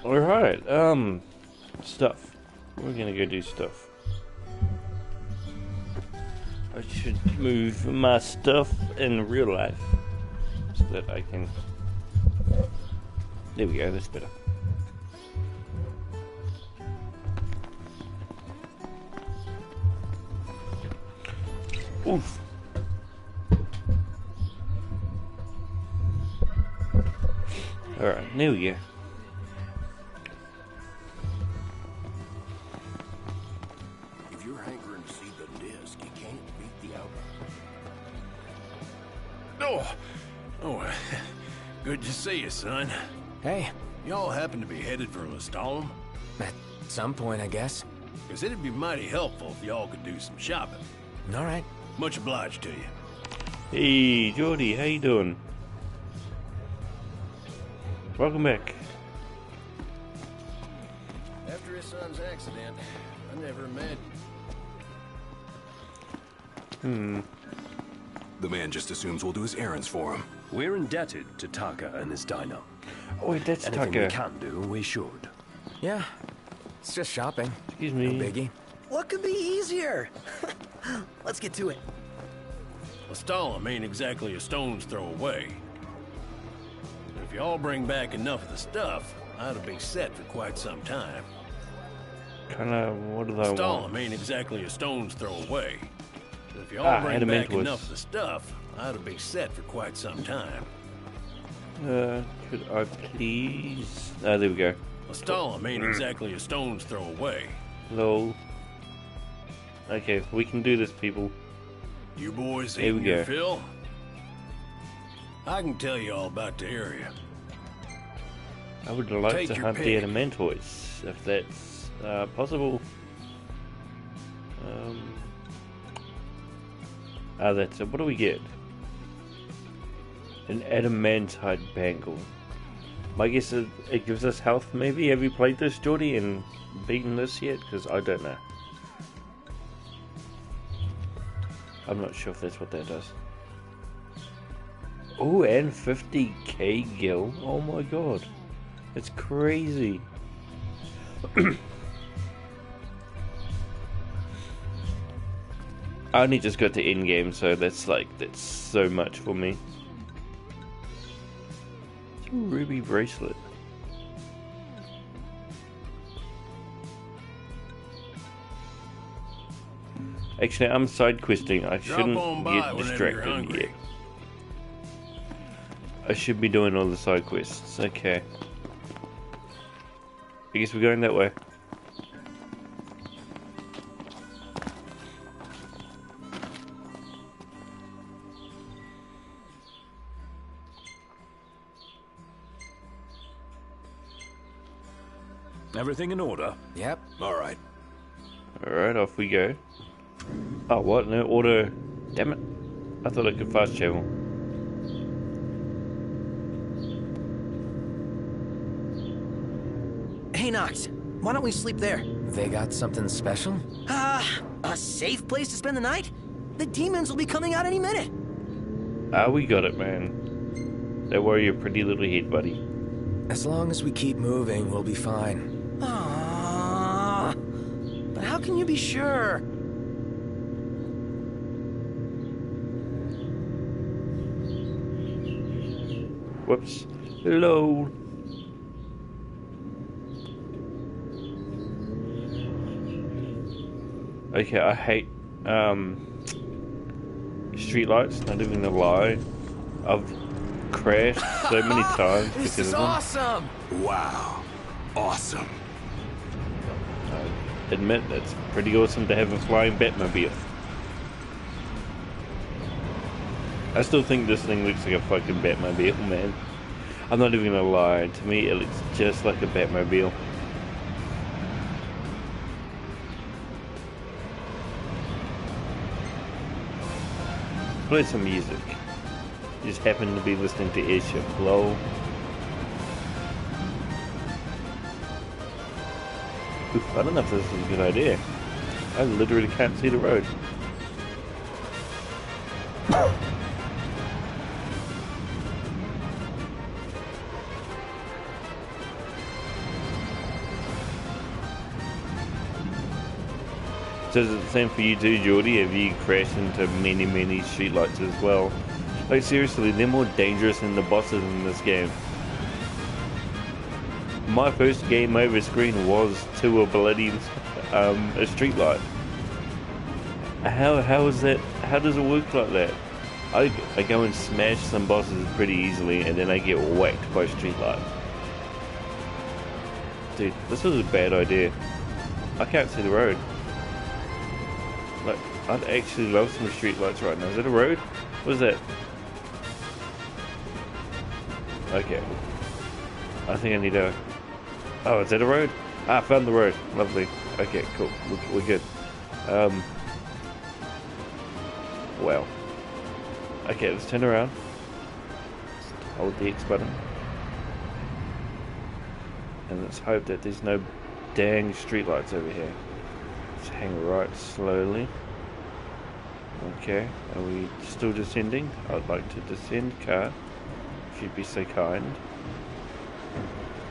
Alright, stuff. We're gonna go do stuff. I should move my stuff in real life so that I can. There we go, that's better. Oof. Alright, there we go. If you're hankering to see the disc, you can't beat the outcome. Oh, good to see you, son. Hey, Y'all happen to be headed for Lestalem? at some point, I guess. Because it'd be mighty helpful if y'all could do some shopping. All right. Much obliged to you. Hey, Jordy, how you doing? Welcome back. After his son's accident, I never imagined. The man just assumes we'll do his errands for him. We're indebted to Taka and his diner. Oh wait, that's Anything we Tucker. can do, we should. Yeah, it's just shopping. Excuse No me. biggie. What could be easier? Let's get to it. Lestalem ain't exactly a stone's throw away. But if y'all bring back enough of the stuff, I'd be set for quite some time. Kinda, what do I want? Lestalem ain't exactly a stone's throw away. But if y'all bring back Adamentus. enough of the stuff, I'd be set for quite some time. Could I please? Ah, there we go. Lestalem ain't exactly a stone's throw away. Lol. Okay, we can do this, people. You boys Here we eating your go. fill? I can tell you all about the area. I would like Take to your hunt pick. the Adamantoids, if that's possible. That's it. What do we get? An adamantite bangle. My guess is it gives us health, maybe? Have you played this, Geordie, and beaten this yet? Because I don't know. I'm not sure if that's what that does. Oh, and 50k gil. Oh my god. It's crazy. I only just got to end game, so that's so much for me. It's a ruby bracelet. Actually, I'm side questing. I shouldn't on by get whenever you're distracted hungry. yet. I should be doing all the side quests. Okay. I guess we're going that way. Everything in order? Yep. All right. Alright, off we go. Oh, what? No auto. Damn it. I thought I could fast travel. Hey, Nox, why don't we sleep there? They got something special? A safe place to spend the night? The demons will be coming out any minute. Ah, we got it, man. Don't worry your pretty little head, buddy. As long as we keep moving, we'll be fine. Ah, but how can you be sure? Whoops. Hello. Okay, I hate streetlights, not even gonna lie. I've crashed so many times This because is of them. awesome! Wow. Awesome. I admit it's pretty awesome to have a flying Batmobile. I still think this thing looks like a fucking Batmobile, man. I'm not even gonna lie, to me it looks just like a Batmobile. Play some music. Just happen to be listening to Airship. Lol. Oof, I don't know if this is a good idea. I literally can't see the road. So is it the same for you too, Geordie? Have you crashed into many, many streetlights as well? Like seriously, they're more dangerous than the bosses in this game. My first game over screen was to a bloody a streetlight. How is that? How does it work like that? I go and smash some bosses pretty easily, and then I get whacked by a streetlight. Dude, this was a bad idea. I can't see the road. Like, I'd actually love some streetlights right now. Is that a road? What is that? Okay. I think I need a... Oh, is that a road? Ah, I found the road. Lovely. Okay, cool. We're good. Well. Okay, let's turn around. Let's hold the X button. And let's hope that there's no dang streetlights over here. Let's hang right slowly. Okay, are we still descending? I'd like to descend, car. If you'd be so kind.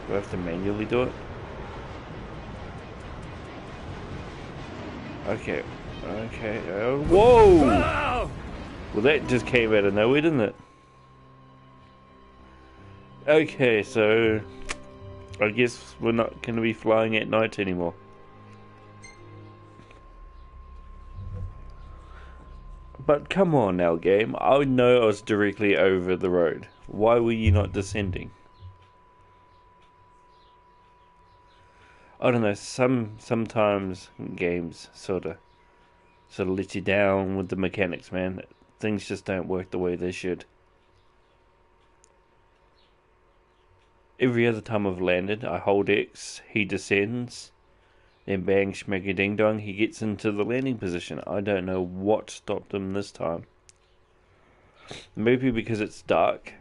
Do I have to manually do it? Okay. Okay. Whoa! Well, that just came out of nowhere, didn't it? Okay, so I guess we're not going to be flying at night anymore. But come on now, game. I know I was directly over the road. Why were you not descending? I don't know. Sometimes games sort of let you down with the mechanics, man. Things just don't work the way they should. Every other time I've landed, I hold X, he descends, then bang, schmeggy ding dong, he gets into the landing position. I don't know what stopped him this time. Maybe because it's dark,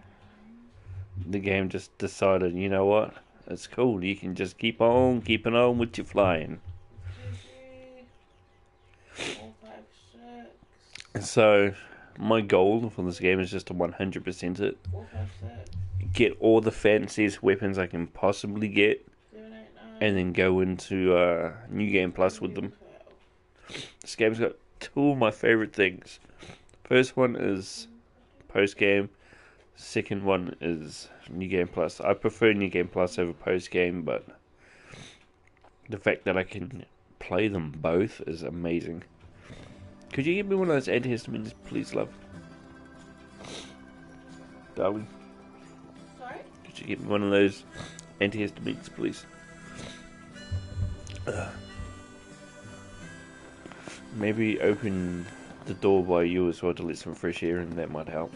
the game just decided, you know what, it's cool, you can just keep on keeping on with your flying. So, my goal for this game is just to 100% it. Get all the fanciest weapons I can possibly get, and then go into New Game Plus with them. This game's got two of my favourite things. First one is post-game. Second one is New Game Plus. I prefer New Game Plus over post-game, but the fact that I can play them both is amazing. Could you give me one of those antihistamines, please, love? Darling? Sorry? Could you give me one of those antihistamines, please? Maybe open the door by you as well to let some fresh air in, that might help.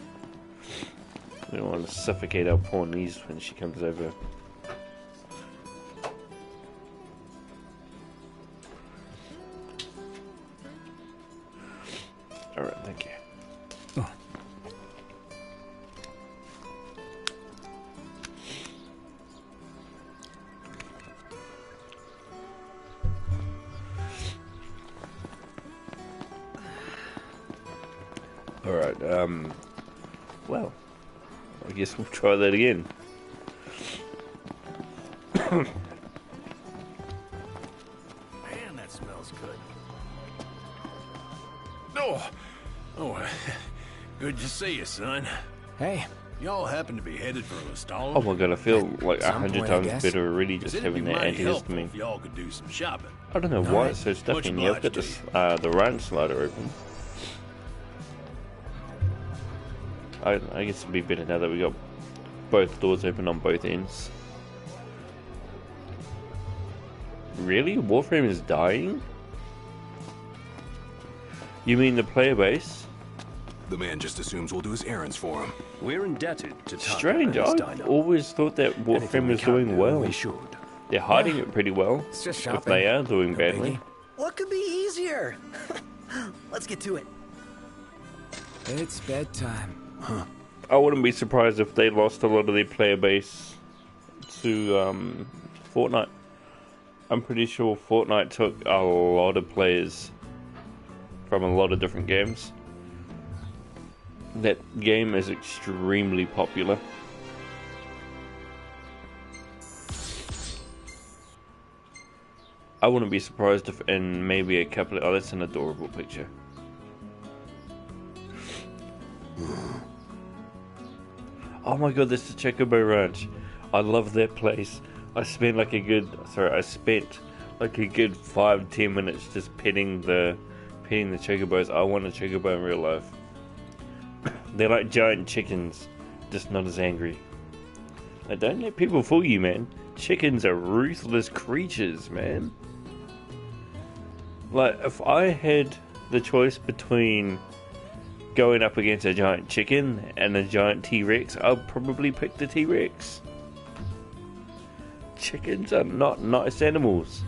We don't want to suffocate our poor niece when she comes over. Alright, thank you. Oh. Alright, well, I guess we'll try that again. Man, that smells good. Oh, good to see you, son. Hey, Y'all happen to be headed for Lestallum? Oh my god, I feel like Some 100 point, I times guess. better already just It'd be having that mighty helpful antihistamine. if y'all could do some shopping. I don't know why it's so stuffy in here. I've got this, the right slider open. I guess it'd be better now that we got both doors open on both ends. Really? Warframe is dying? You mean the player base? The man just assumes we'll do his errands for him. We're indebted to Taka Strange, and his I dino. always thought that Anything Warframe we was can doing do, well. We should. They're hiding it pretty well. it's just If shopping. they are doing No badly. biggie. What could be easier? Let's get to it. It's bedtime. I wouldn't be surprised if they lost a lot of their player base to Fortnite. I'm pretty sure Fortnite took a lot of players from a lot of different games. That game is extremely popular. I wouldn't be surprised if in maybe a couple of... Oh, that's an adorable picture. Oh my god, that's the Chocobo Ranch. I love that place. I spent like a good 5-10 minutes just petting the chocobos. I want a chocobo in real life. They're like giant chickens, just not as angry. Like, don't let people fool you, man. Chickens are ruthless creatures, man. Like, if I had the choice between going up against a giant chicken and a giant T-Rex, I'd probably pick the T-Rex. Chickens are not nice animals.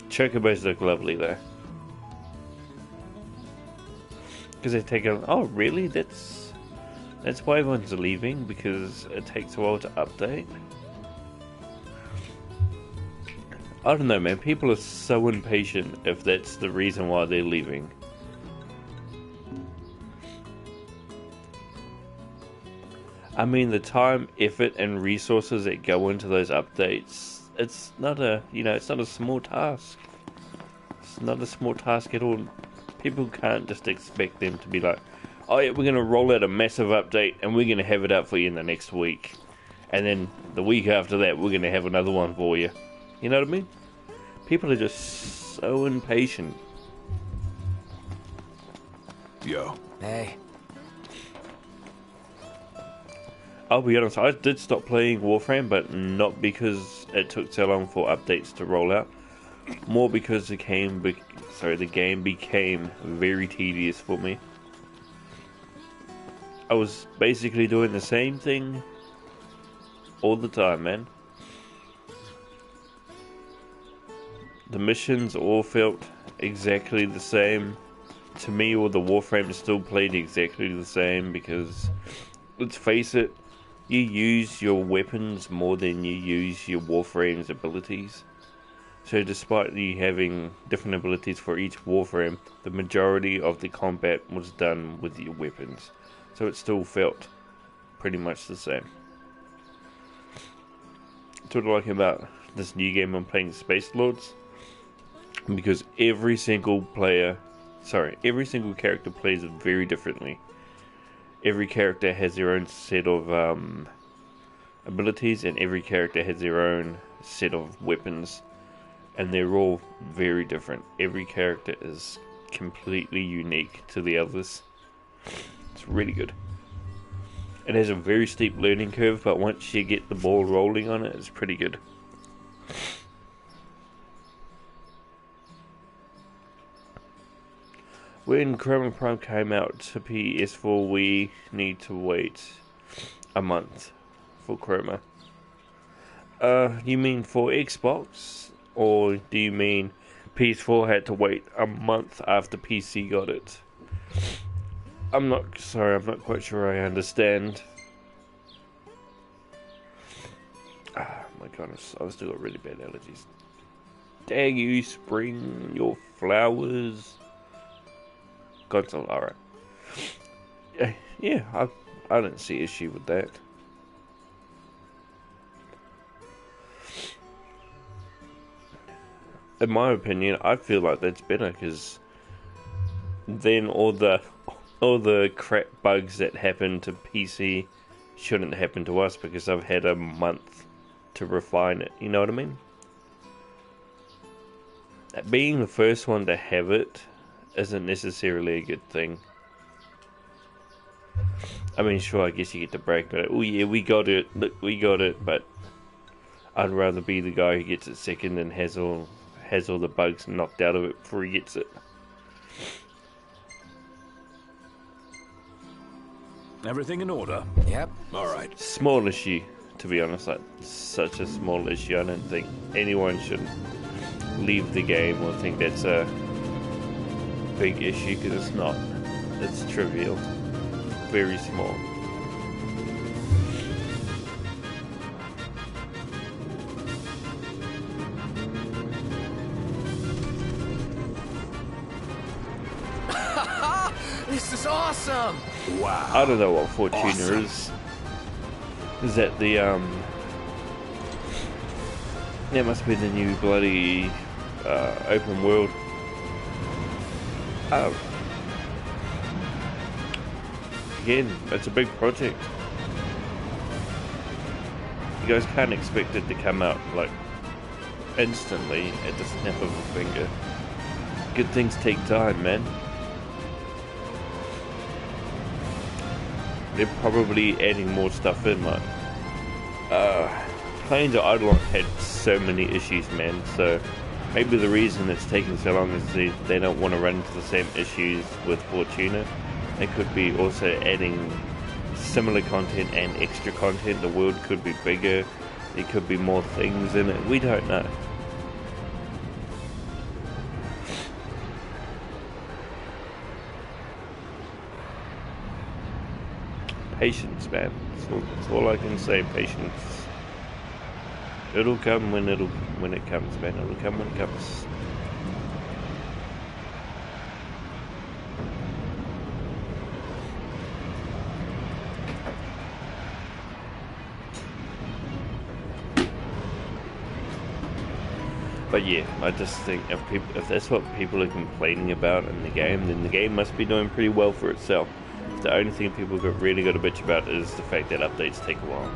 Chocobos look lovely though. Because they take a... Oh really? That's why everyone's leaving, because it takes a while to update. I don't know, man. People are so impatient if that's the reason why they're leaving. I mean, the time, effort, and resources that go into those updates, it's not a, it's not a small task. It's not a small task at all. People can't just expect them to be like, oh yeah, we're going to roll out a massive update and we're going to have it out for you in the next week. And then the week after that, we're going to have another one for you. You know what I mean? People are just so impatient. Yo. Hey. I'll be honest, I did stop playing Warframe, but not because it took so long for updates to roll out. More because the game became very tedious for me. I was basically doing the same thing all the time, man. The missions all felt exactly the same. To me, all the Warframe still played exactly the same because, let's face it, you use your weapons more than you use your Warframe's abilities. So despite you having different abilities for each Warframe, the majority of the combat was done with your weapons. So it still felt pretty much the same. That's what I like about this new game I'm playing, Space Lords. Because every single character plays it very differently. Every character has their own set of abilities, and every character has their own set of weapons, and they're all very different. Every character is completely unique to the others. It's really good. It has a very steep learning curve, but once you get the ball rolling on it, it's pretty good. When Chroma Prime came out to PS4, we need to wait a month for Chroma. You mean for Xbox? Or do you mean PS4 had to wait a month after PC got it? I'm not quite sure I understand. Ah, my goodness, I've still got really bad allergies. Dang you, spring, your flowers. Console, alright. Yeah, I don't see issue with that. In my opinion, I feel like that's better, because then all the crap bugs that happen to PC shouldn't happen to us, because I've had a month to refine it. You know what I mean? Being the first one to have it isn't necessarily a good thing. I mean, sure, I guess you get the break, but oh yeah, we got it. Look, we got it. But I'd rather be the guy who gets it second and has all the bugs knocked out of it before he gets it. Everything in order? Yep. All right. Small issue, to be honest. Like, such a small issue. I don't think anyone should leave the game or think that's a big issue, because it's not. It's trivial. Very small. This is awesome! Wow. I don't know what Fortuna is. Is that the that must be the new bloody open world. Again, it's a big project. You guys can't expect it to come out like instantly at the snap of a finger. Good things take time, man. They're probably adding more stuff in, like Planes of Eidolon had so many issues, man, so maybe the reason it's taking so long is they don't want to run into the same issues with Fortuna. They could be also adding similar content and extra content. The world could be bigger, there could be more things in it, we don't know. Patience, man. That's all I can say. Patience. It'll come when it comes, man. It'll come when it comes. But yeah, I just think if that's what people are complaining about in the game, then the game must be doing pretty well for itself. The only thing people really got to bitch about is the fact that updates take a while.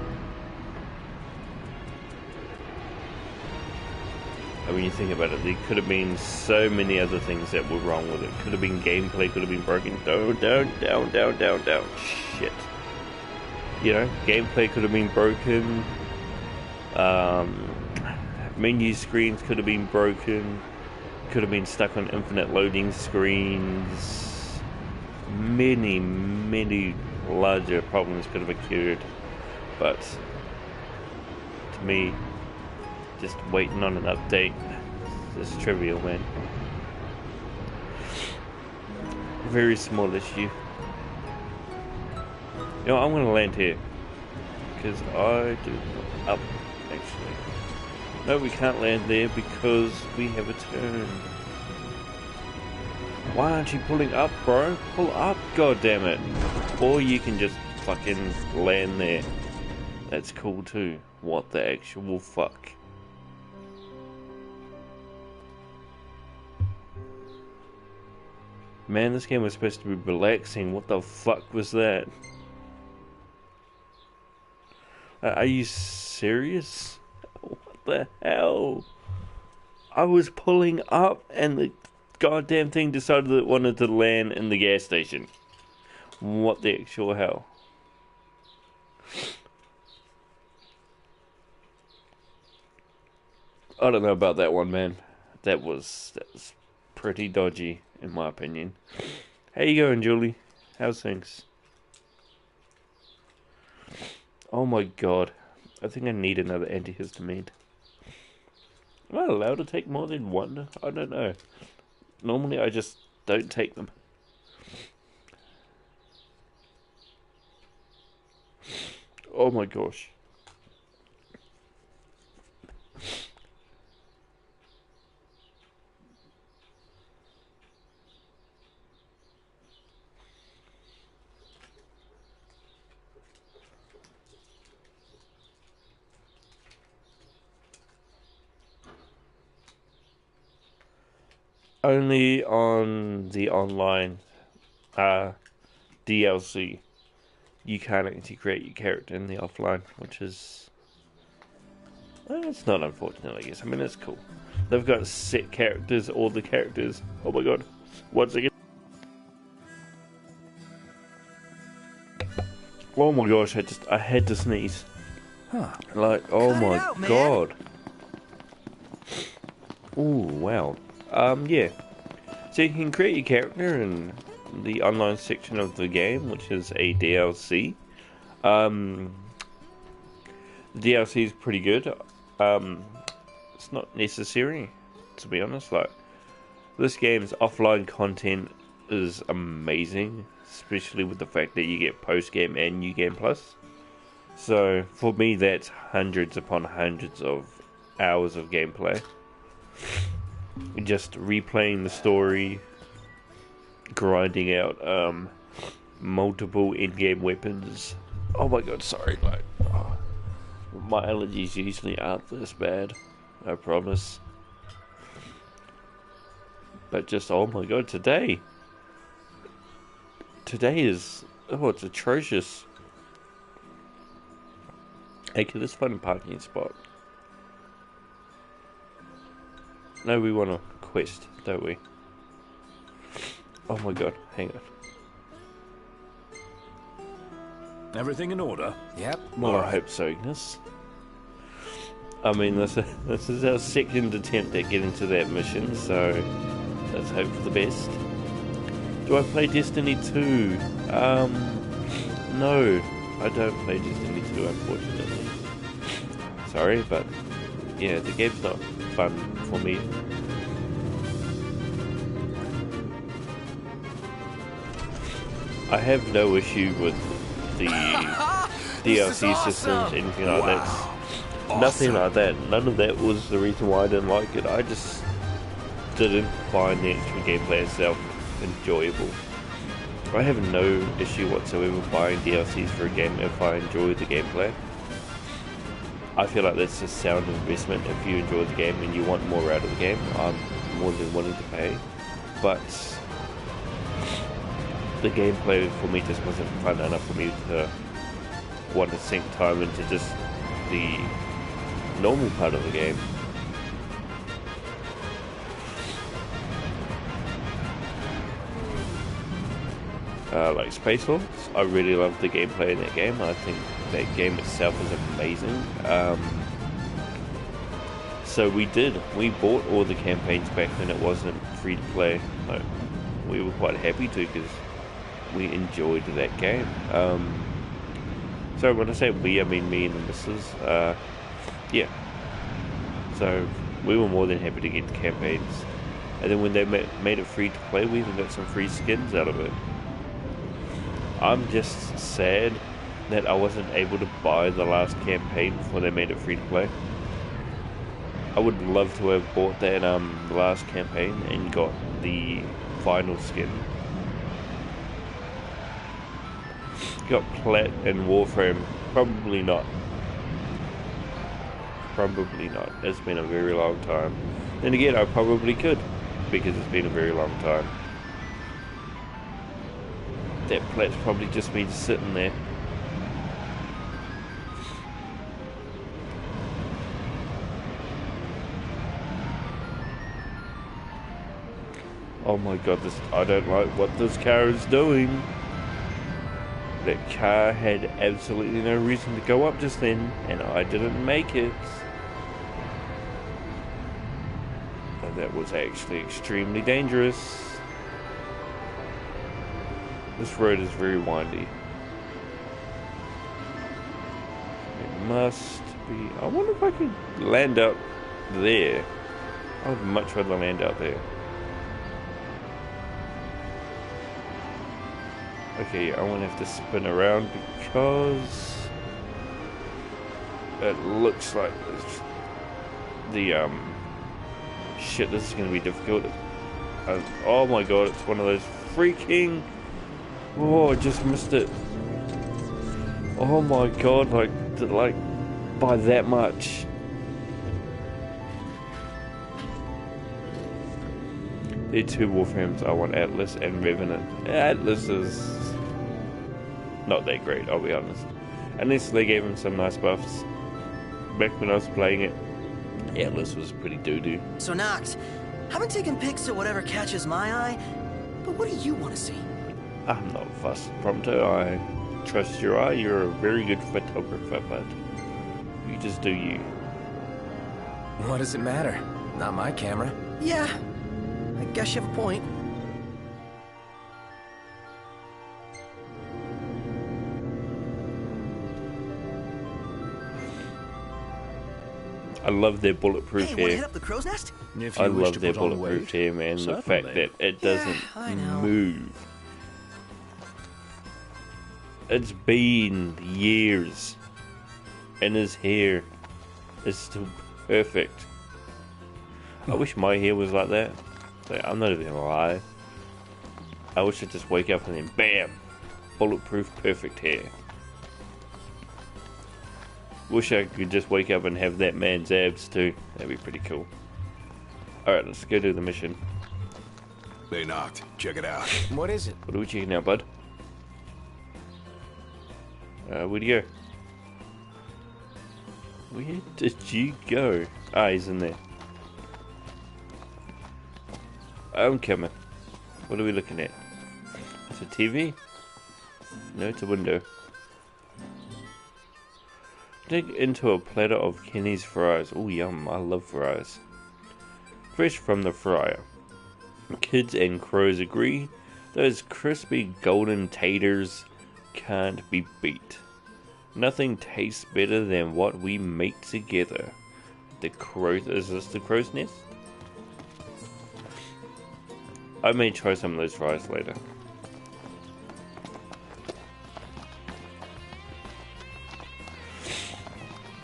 And when you think about it, there could have been so many other things that were wrong with it. Could have been gameplay, could have been broken. Down. Shit. You know, gameplay could have been broken. Menu screens could have been broken. Could have been stuck on infinite loading screens. Many larger problems could have occurred, but to me, just waiting on an update is trivial, man. Very small issue. You know, I'm gonna land here because I do up actually. No, we can't land there because we have a turn. Why aren't you pulling up, bro? Pull up, god damn it. Or you can just fucking land there. That's cool too. What the actual fuck? Man, this game was supposed to be relaxing. What the fuck was that? Are you serious? What the hell? I was pulling up and the goddamn thing decided that it wanted to land in the gas station. What the actual hell? I don't know about that one, man. That was pretty dodgy, in my opinion. How you going, Julie? How's things? Oh my god. I think I need another antihistamine. Am I allowed to take more than one? I don't know. Normally I just don't take them. Oh my gosh. Only on the online DLC you can't actually create your character in the offline, which is it's not unfortunate, I guess. I mean, it's cool. They've got set characters, all the characters. Oh my god. Once again. Oh my gosh, I had to sneeze. Huh. Like, oh Cut my it out, man. god. Ooh, wow. Yeah. So you can create your character in the online section of the game, which is a DLC. The DLC is pretty good. It's not necessary, to be honest. Like, this game's offline content is amazing, especially with the fact that you get post-game and New Game Plus. So, for me, that's hundreds upon hundreds of hours of gameplay. Just replaying the story, grinding out multiple in-game weapons. Oh my god, sorry, like, oh. My allergies usually aren't this bad, I promise. But just, oh my god, today is, oh, it's atrocious. Hey, can this find a parking spot? No, we want a quest, don't we? Oh my god, hang on. Everything in order? Yep. Well, I hope so, Ignis. I mean, this is our second attempt at getting to that mission, so let's hope for the best. Do I play Destiny 2? No, I don't play Destiny 2, unfortunately. Sorry, but yeah, the game's not fun for me. I have no issue with the DLC systems, anything like that. Nothing like that. None of that was the reason why I didn't like it. I just didn't find the actual gameplay itself enjoyable. I have no issue whatsoever buying DLCs for a game if I enjoy the gameplay. I feel like that's a sound investment. If you enjoy the game and you want more out of the game, I'm more than willing to pay. But the gameplay for me just wasn't fun enough for me to want to sink time into just the normal part of the game. Like Space Force, I really love the gameplay in that game. I think that game itself is amazing. So we bought all the campaigns back when it wasn't free to play. We were quite happy to, because we enjoyed that game. So when I say we, I mean me and the missus. Yeah. So we were more than happy to get the campaigns. And then when they made it free to play, we even got some free skins out of it. I'm just sad that I wasn't able to buy the last campaign before they made it free to play. I would love to have bought that the last campaign and got the final skin. Got Plat and Warframe. Probably not. Probably not. It's been a very long time. Then again, I probably could, because it's been a very long time. That Plat's probably just been sitting there. Oh my god, I don't like what this car is doing. That car had absolutely no reason to go up just then, and I didn't make it. And that was actually extremely dangerous. This road is very windy. It must be... I wonder if I could land out there. I would much rather land out there. Okay, I won't have to spin around because it looks like the shit, this is going to be difficult. Oh my god, it's one of those freaking... Oh, I just missed it. Oh my god, like by that much. There are two Warframes. I want Atlas and Revenant. Atlas is not that great, I'll be honest. Unless they gave him some nice buffs. Back when I was playing it, Atlas was pretty doo-doo. So Nox, I've been taking pics of whatever catches my eye, but what do you want to see? I'm not fussed, Prompto. I trust your eye. You're a very good photographer, but you just do you. What does it matter? Not my camera. Yeah, I guess you have a point. I love their bulletproof Hey, wanna hair. hit up the crow's nest? If I you wish love to their put on bulletproof weight. hair, man. The fact Certainly. that it doesn't I know. move. It's been years, and his hair is still perfect. I wish my hair was like that. Like, I'm not even gonna lie. I wish I'd just wake up and then BAM! Bulletproof perfect hair. Wish I could just wake up and have that man's abs too. That'd be pretty cool. Alright, let's go do the mission. They knocked. Check it out. What is it? What are we checking out, bud? Where'd you go? Where did you go? Ah, he's in there. I'm coming. What are we looking at? It's a TV? No, it's a window. Dig into a platter of Kenny's fries. Oh, yum. I love fries. Fresh from the fryer. Kids and crows agree. Those crispy golden taters can't be beat. Nothing tastes better than what we make together. The crow... Is this the crow's nest? I may try some of those fries later.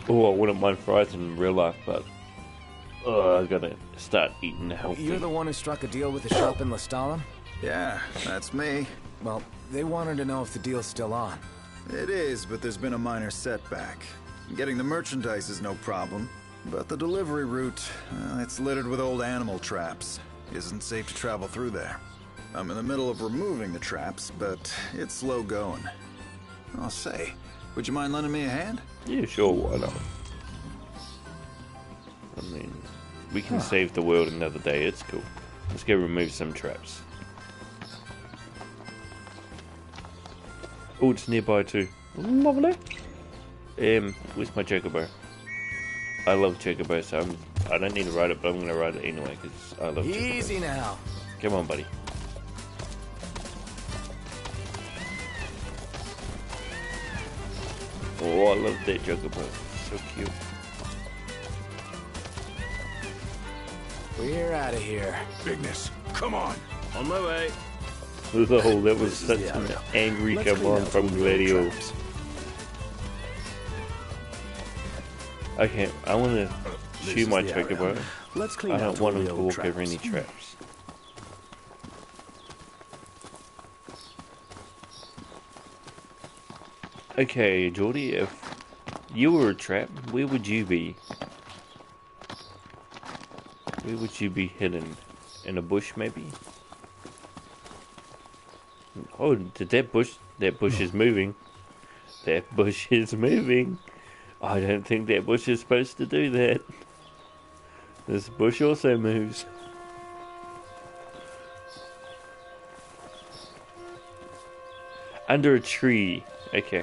Oh, I wouldn't mind fries in real life, but I gotta start eating healthy. You're the one who struck a deal with the shop in Lestalem? Yeah, that's me. Well, they wanted to know if the deal's still on. It is, but there's been a minor setback. Getting the merchandise is no problem, but the delivery route, it's littered with old animal traps. Isn't safe to travel through there. I'm in the middle of removing the traps, but it's slow going. I'll say, would you mind lending me a hand? Yeah, sure, why not? I mean, we can save the world another day, it's cool. Let's go remove some traps. Oh, it's nearby too. Lovely. Where's my chocobo? I love chocobo, so I don't need to ride it, but I'm going to ride it anyway, because I love chocobo. Easy now. Come on, buddy. Oh, I love that chocobo. So cute. We're out of here. Bigness, come on. On my way. Oh, that was such an angry Let's come clean on out from some of the Gladio. traps. Okay, I want to This shoot is my the area. chocobo. Let's clean I out don't want all him the to old walk over traps. any traps. Okay, Geordie, if you were a trap, where would you be? Where would you be hidden? In a bush, maybe? Oh, did that bush is moving. That bush is moving. I don't think that bush is supposed to do that. This bush also moves. Under a tree. Okay.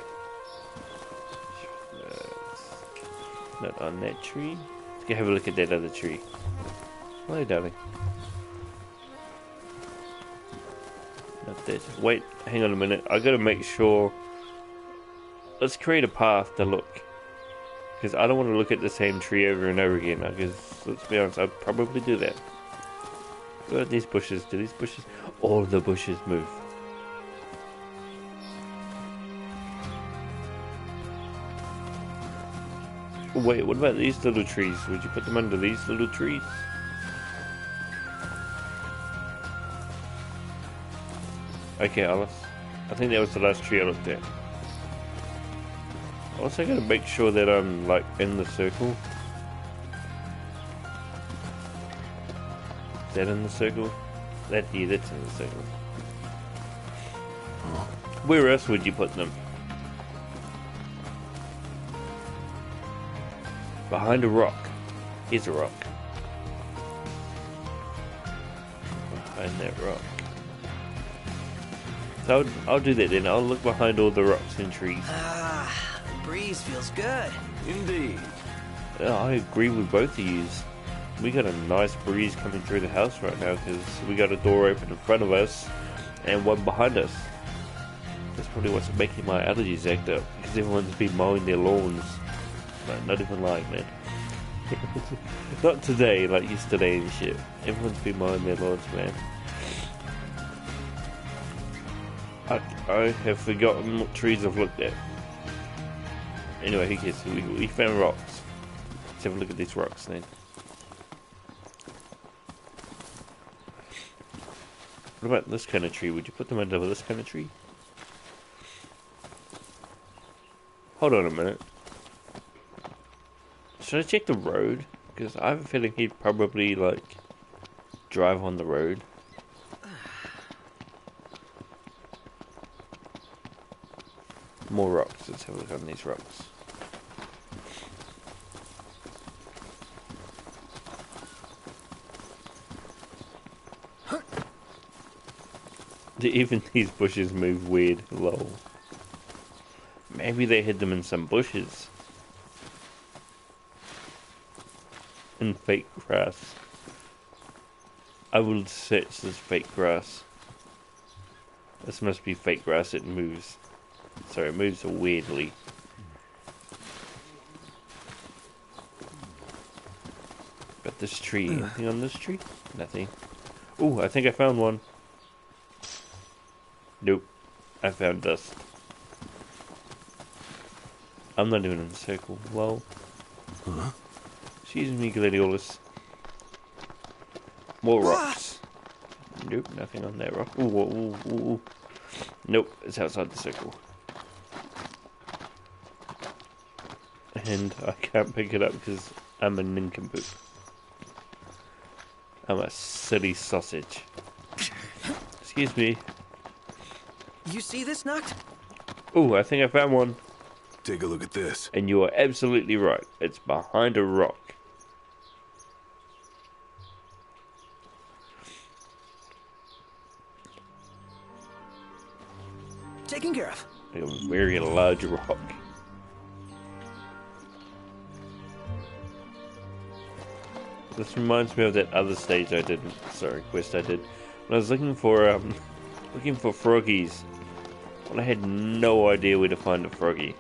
Not on that tree. Let's go have a look at that other tree. Hello, darling. Not that. Wait, hang on a minute. I gotta make sure. Let's create a path to look. Because I don't want to look at the same tree over and over again. Because, let's be honest, I'd probably do that. Look at these bushes. Do these bushes... All the bushes move. Wait, what about these little trees? Would you put them under these little trees? Okay, Alice. I think that was the last tree I looked at. Also, I gotta make sure that I'm, like, in the circle. Is that in the circle? Yeah, that's in the circle. Where else would you put them? Behind a rock. Here's a rock. Behind that rock. So I'll do that then. I'll look behind all the rocks and trees. Ah, the breeze feels good. Indeed. I agree with both of yous. We got a nice breeze coming through the house right now because we got a door open in front of us and one behind us. That's probably what's making my allergies act up because everyone's been mowing their lawns. Like, not even lying, man. Not today, like yesterday and shit. Everyone's been mowing their lawns, man. I have forgotten what trees I've looked at. Anyway, who cares? We found rocks. Let's have a look at these rocks then. What about this kind of tree? Would you put them under this kind of tree? Hold on a minute. Should I check the road? Because I have a feeling he'd probably, like, drive on the road. More rocks. Let's have a look on these rocks. Even these bushes move weird. Lol. Maybe they hid them in some bushes. In fake grass. I will search this fake grass. This must be fake grass. It moves. Sorry, it moves weirdly. Got this tree. Anything on this tree? Nothing. Oh, I think I found one. Nope. I found dust. I'm not even in a circle. Well. Huh? Excuse me, Gladiolus. More rocks. Nope, nothing on that rock. Ooh, ooh, ooh, ooh. Nope, it's outside the circle. And I can't pick it up because I'm a nincompoop. I'm a silly sausage. Excuse me. You see this, Noct? Ooh, I think I found one. Take a look at this. And you are absolutely right. It's behind a rock. Taken care of. Like a very large rock. This reminds me of that other stage I did. Sorry, quest I did. When I was looking for froggies. When I had no idea where to find a froggy.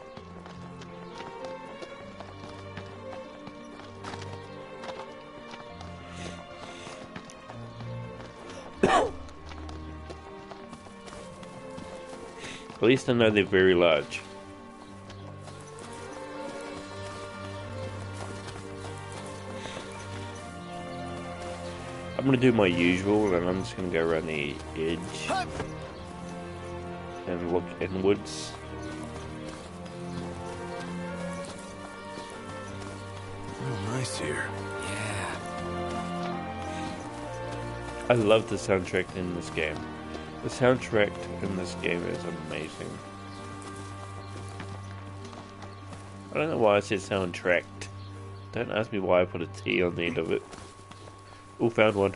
At least I know they're very large. I'm gonna do my usual, and I'm just gonna go around the edge and look inwards. Oh, nice here. I love the soundtrack in this game. The soundtrack in this game is amazing. I don't know why I said soundtracked. Don't ask me why I put a T on the end of it. Oh, found one.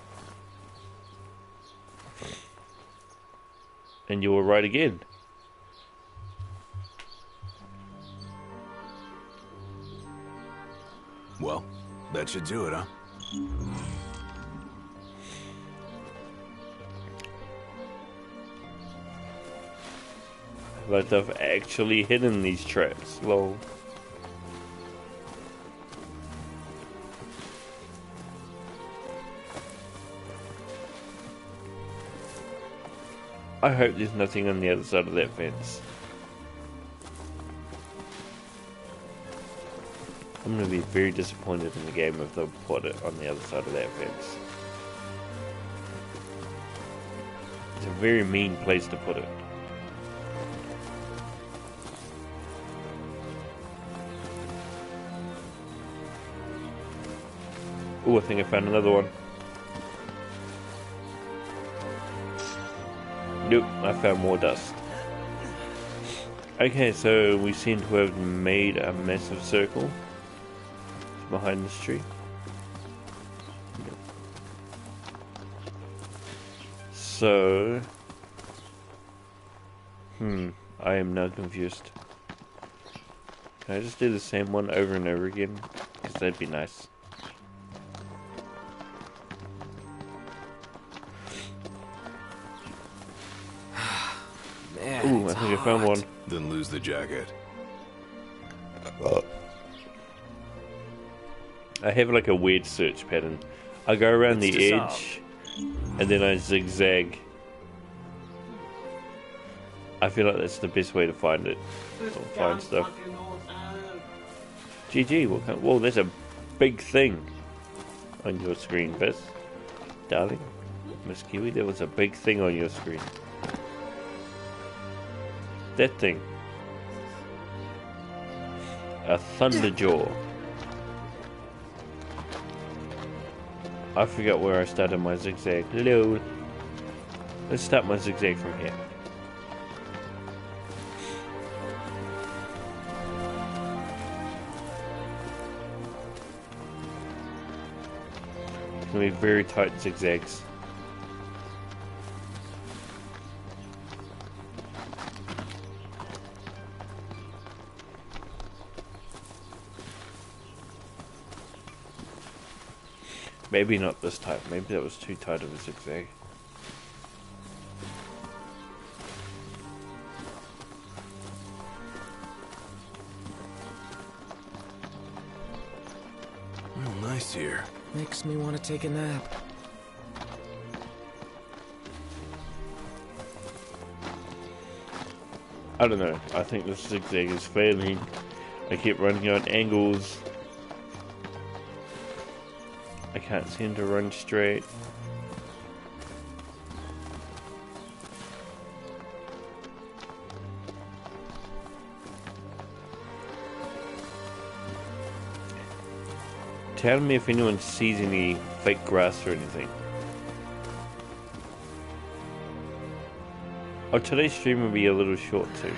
And you were right again. Well, that should do it, huh? Like I've actually hidden these traps. Lol. I hope there's nothing on the other side of that fence. I'm going to be very disappointed in the game if they put it on the other side of that fence. It's a very mean place to put it. Oh, I think I found another one. Nope, I found more dust. Okay, so we seem to have made a massive circle behind this tree. Yep. So, I am now confused. Can I just do the same one over and over again? Because that'd be nice. Ooh, I think I found one. Then lose the jacket. I have like a weird search pattern. I go around the edge, and then I zigzag. I feel like that's the best way to find it. Or find stuff. GG, what kind? Whoa, there's a big thing on your screen, Biz. Darling, Miss Kiwi, there was a big thing on your screen. That thing. A Thunderjaw. I forgot where I started my zigzag. Hello. Let's start my zigzag from here. It's gonna be very tight zigzags. Maybe not this time. Maybe that was too tight of a zigzag. Real nice here. Makes me want to take a nap. I don't know. I think this zigzag is failing. I keep running on angles. I can't seem to run straight. Tell me if anyone sees any fake grass or anything. Oh, today's stream will be a little short too.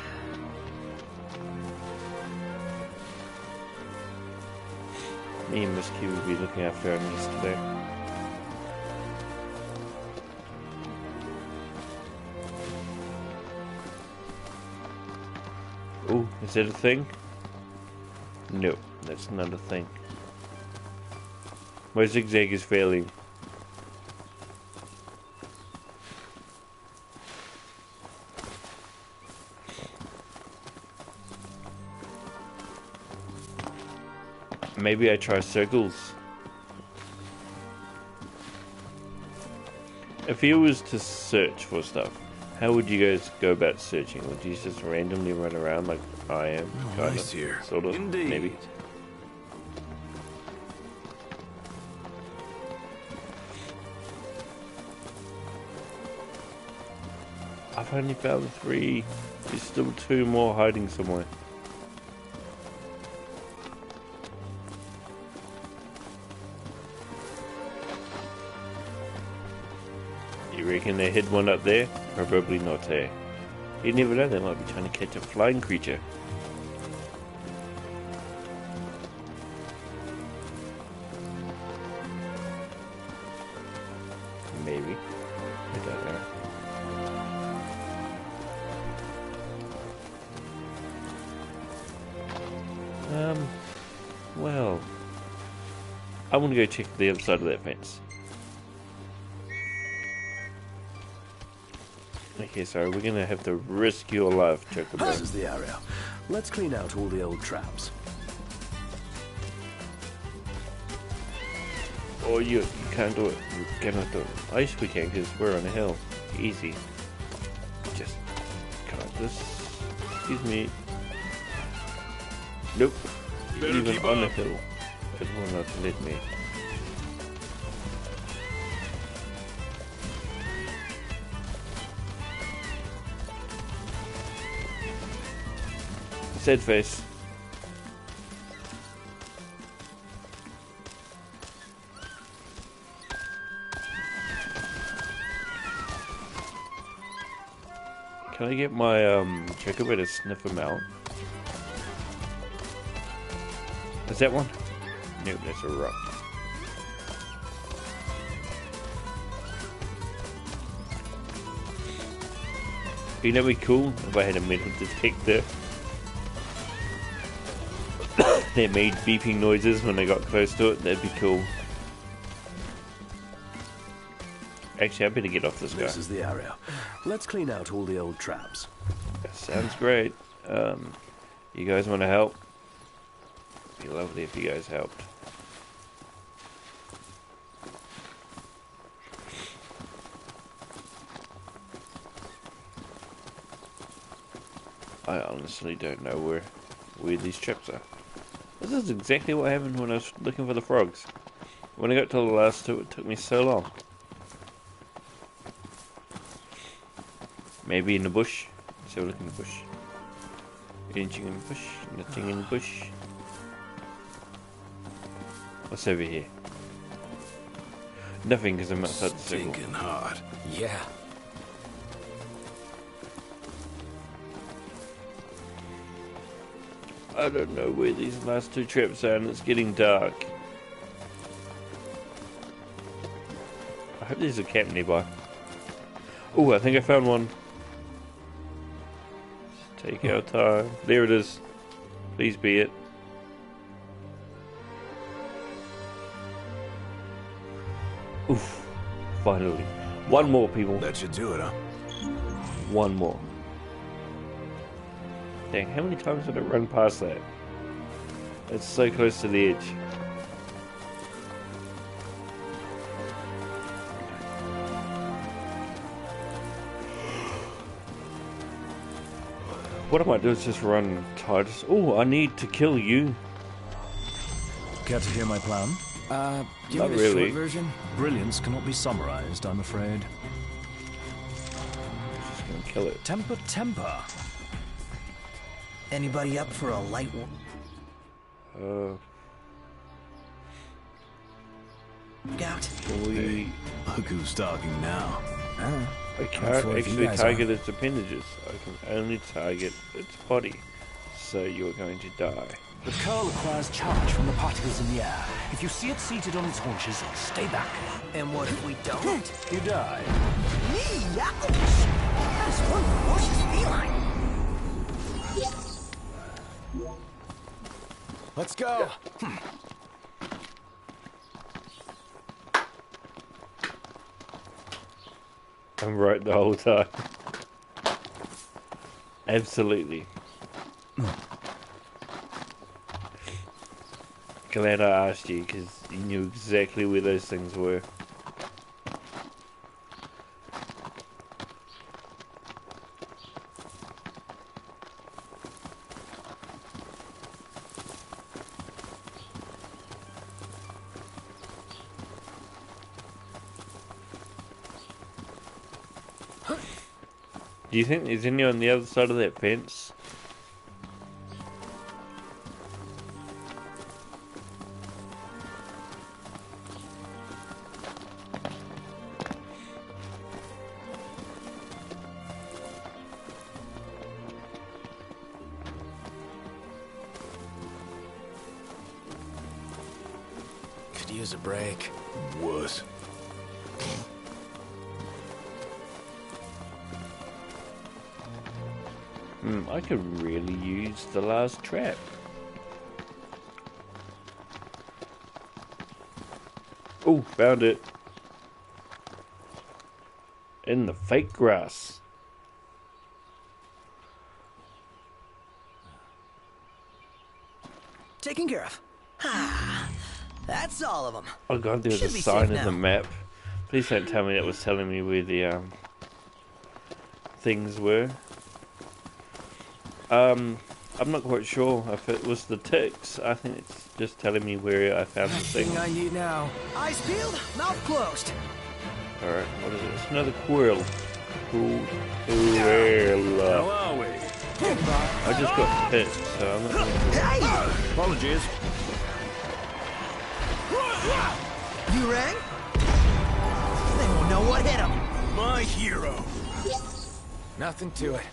Me and Miss Kiwi will be looking after our niece today. Oh, is that a thing? No, that's not a thing. My zigzag is failing. Maybe I try circles. If you was to search for stuff, how would you guys go about searching? Would you just randomly run around like I am? Nice here. Sort of, Indeed. maybe. I've only found 3. There's still 2 more hiding somewhere. You reckon they hid one up there? Probably not, eh? You never know, they might be trying to catch a flying creature. Maybe. I don't know. Well, I want to go check the other side of that fence. Okay, so we're gonna have to risk your life, Chocobo. This is the area. Let's clean out all the old traps. Oh, you can't do it. You cannot do it. I wish we can, because we're on a hill. Easy. Just cut this. Excuse me. Nope. Better Even keep on the up. hill, it will not let me. Sad face. Can I get my Chocobo to sniff him out? Is that one? Nope, that's a rock. You know, it'd be cool if I had a metal detector that made beeping noises when I got close to it. That'd be cool. Actually, I better get off this guy. This is the area. Let's clean out all the old traps. That sounds great. You guys want to help? It'd be lovely if you guys helped. I honestly don't know where these traps are. This is exactly what happened when I was looking for the frogs. When I got to the last 2, it took me so long. Maybe in the bush. Let's have a look in the bush. Anything in the bush? Nothing in the bush. What's over here? Nothing because I'm outside the circle. Stinking hot. Yeah. I don't know where these last two traps are, and it's getting dark. I hope there's a camp nearby. Oh, I think I found one. Just take our time. There it is. Please be it. Oof. Finally. One more, people. That should do it, huh? One more. Dang, how many times did I run past that? It's so close to the edge. What I might do is just run Titus. Oh, I need to kill you. Care to hear my plan? Give Not me the really. short version. Brilliance cannot be summarized, I'm afraid. Just gonna kill it. Temper, temper. Anybody up for a light one? Out. We. Look who's talking now. I can't sure if you actually guys target its appendages. I can only target its body. So you're going to die. The curl acquires charge from the particles in the air. If you see it seated on its haunches, stay back. And what if we don't? You die. Me, ouch! That is one ferocious feline. Let's go. I'm right the whole time. Absolutely. Glad I asked you, because you knew exactly where those things were. Do you think there's any on the other side of that fence? Could use a break. Wuss. I could really use the last trap. Oh, found it. In the fake grass. Taken care of. Ah, that's all of them. Oh god, there was a Should be sign safe in the now. map. Please don't tell me that was telling me where the things were. I'm not quite sure if it was the ticks. I think it's just telling me where I found the thing. Thing I need now. Eyes peeled, mouth closed. Alright, what is it? It's another quirrell. Quirrell. How are we? I just got hit, so I'm not gonna... Hey! Apologies. You rang? They won't know what hit them. My hero. Nothing to it.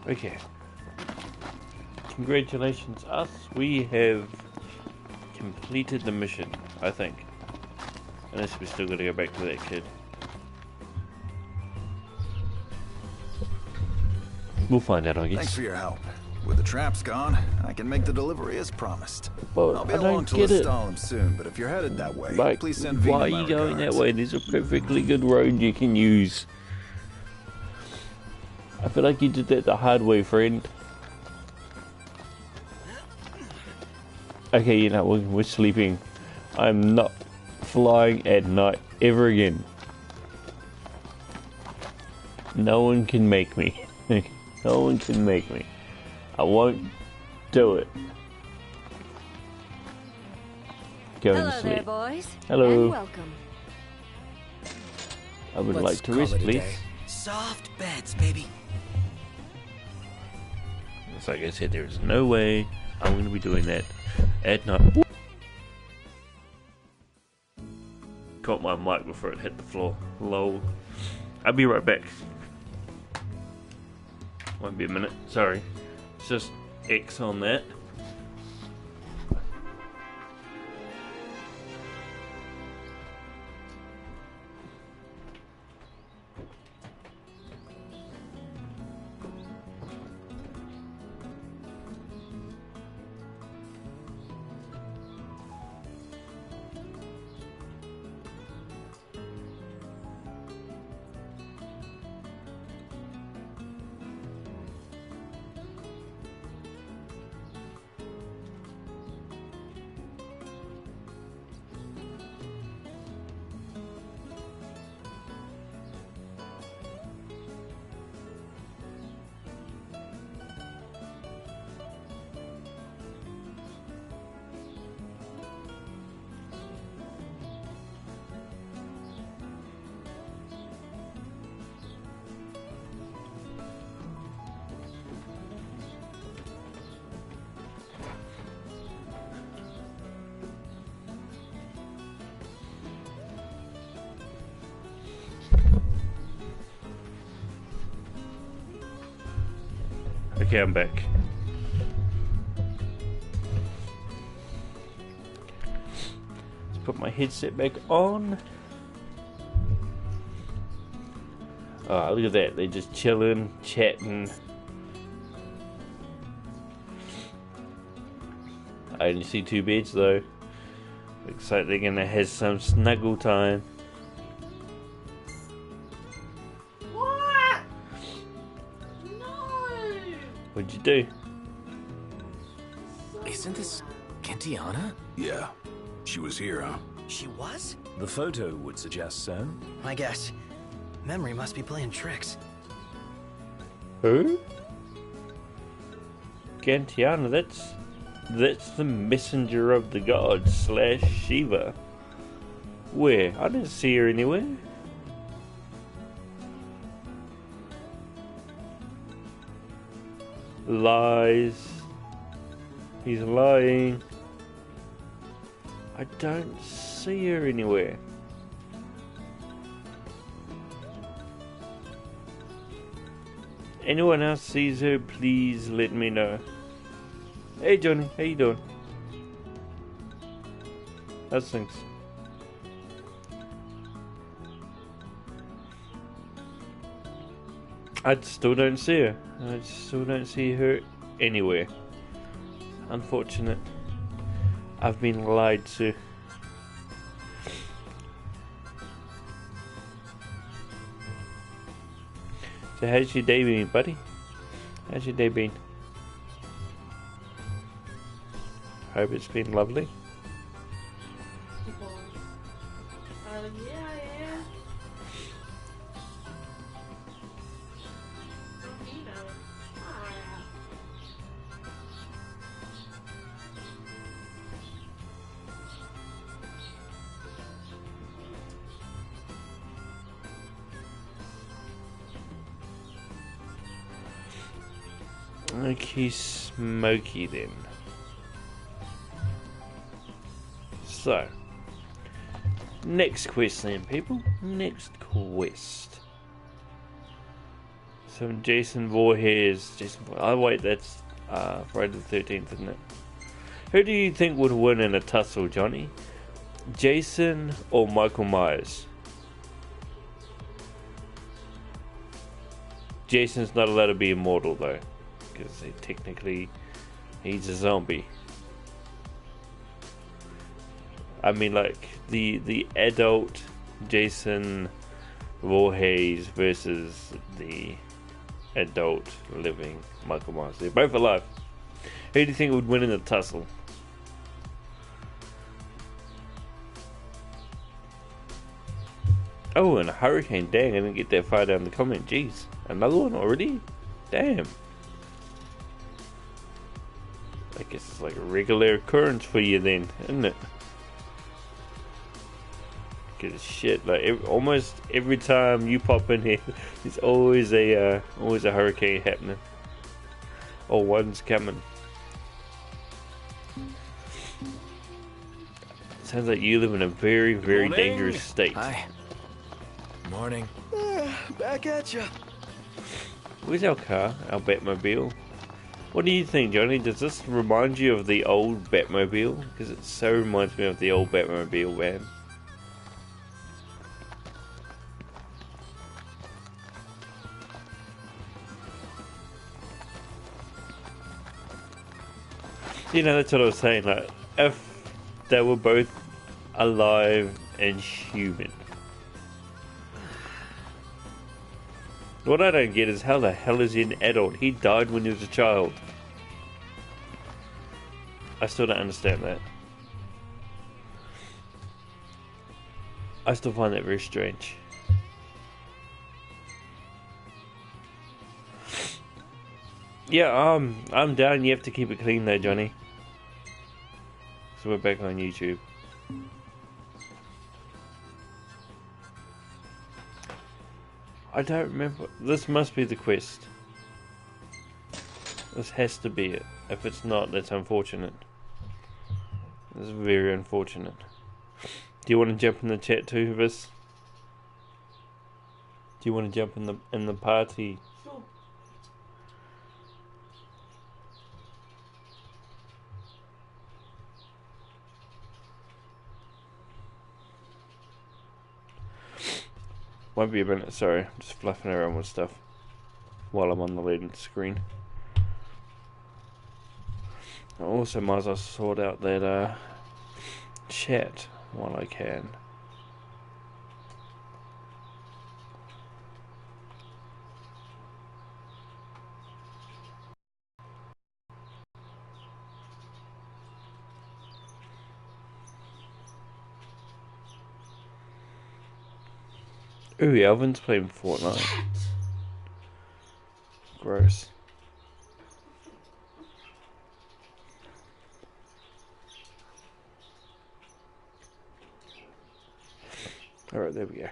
Okay. Congratulations, us. We have completed the mission, I think. Unless we're still gonna go back to that kid. We'll find out, I guess. Thanks for your help. With the traps gone, I can make the delivery as promised. But I'll be I along don't to get it. install them soon, but if you're headed that way, Like, please send Vina why are my you going that regards. way? There's a perfectly good road you can use. I feel like you did that the hard way, friend. Okay, you know, we're sleeping. I'm not flying at night ever again. No one can make me. No one can make me. I won't do it. going to Hello sleep. there, boys. Hello. And welcome. I would Let's like to call rest, it a please. day. Soft beds, baby. It's like I said, there is no way I'm going to be doing that at night. Caught my mic before it hit the floor. Lol. I'll be right back. Won't be a minute. Sorry. It's just X on that. Okay, I'm back. Let's put my headset back on. Oh, look at that. They're just chilling, chatting. I only see 2 beds though. Looks like they're gonna have some snuggle time. What? No. What'd you do? Isn't this Gentiana? Yeah. She was here, huh? She was? The photo would suggest so. I guess. Memory must be playing tricks. Who? Gantiana, that's the messenger of the gods / Shiva. Where? I didn't see her anywhere. Lies. He's lying. I don't see her anywhere. Anyone else sees her, please let me know. Hey Johnny, how you doing? How's things? I still don't see her. I still don't see her anywhere. Unfortunate. I've been lied to. So how's your day been, buddy? How's your day been? Hope it's been lovely. Yeah, I am. You know. Okay, smoky then. So, next quest then, people. Next quest. So Jason Voorhees. Oh wait, that's Friday the 13th, isn't it? Who do you think would win in a tussle, Johnny? Jason or Michael Myers? Jason's not allowed to be immortal though, because technically he's a zombie. I mean, like the adult Jason Voorhees versus the adult living Michael Myers. They're both alive. Who do you think would win in the tussle? Oh, and a hurricane. Dang, I didn't get that far down the comment. Jeez, another one already? Damn. I guess it's like a regular occurrence for you then, isn't it? Cause shit, like almost every time you pop in here, there's always a hurricane happening, or one's coming. Sounds like you live in a very, very dangerous state. Hi. Morning. Back at ya. Where's our car? Our Batmobile? What do you think, Johnny? Does this remind you of the old Batmobile? Because it so reminds me of the old Batmobile van. You know, that's what I was saying. Like, if they were both alive and human. What I don't get is how the hell is he an adult? He died when he was a child. I still don't understand that. I still find that very strange. Yeah, I'm down. You have to keep it clean though, Johnny. So we're back on YouTube. I don't remember. This must be the quest. This has to be it. If it's not, that's unfortunate. This is very unfortunate. Do you want to jump in the chat too, Vis? Do you want to jump in the party? Sure. Won't be a minute, sorry. I'm just fluffing around with stuff while I'm on the lead screen. I also might as well sort out that chat while I can. Ooh, Alvin's playing Fortnite. Gross. Alright, there we go.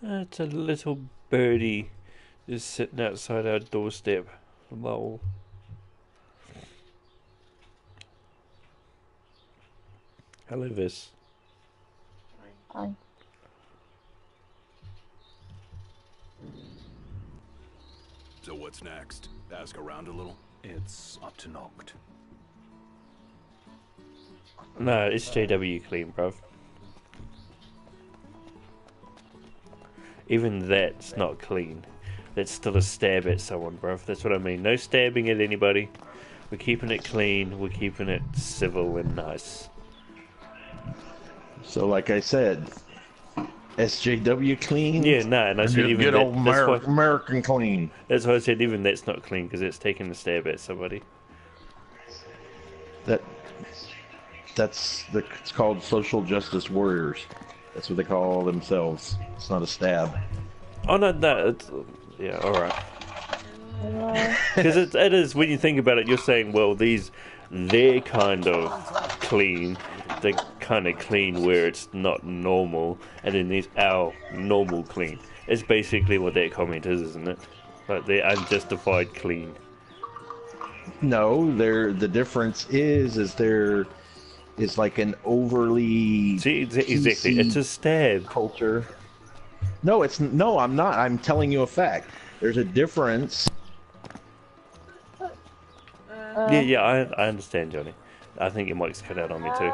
It's a little birdie just sitting outside our doorstep. Lol. Hello, Vis. Hi. So what's next? Ask around a little? It's up to Noct. No, it's JW clean, bruv. Even that's not clean. That's still a stab at someone, bruv. That's what I mean. No stabbing at anybody. We're keeping it clean. We're keeping it civil and nice. So, like I said, SJW clean. Yeah, no, and I said even good that, old American clean. That's why I said even that's not clean because it's taking a stab at somebody. It's called social justice warriors. That's what they call themselves. It's not a stab. Oh no, it's, yeah, all right. Because it is when you think about it, you're saying, well, they're kind of clean. They're kind of clean where it's not normal, and then there's our normal clean. It's basically what that comment is, isn't it? Like they're unjustified clean. No, the difference is there is like an overly exactly. It's a stab culture. No, I'm not. I'm telling you a fact. There's a difference. Yeah, I understand, Johnny. I think your mic's cut out on me too.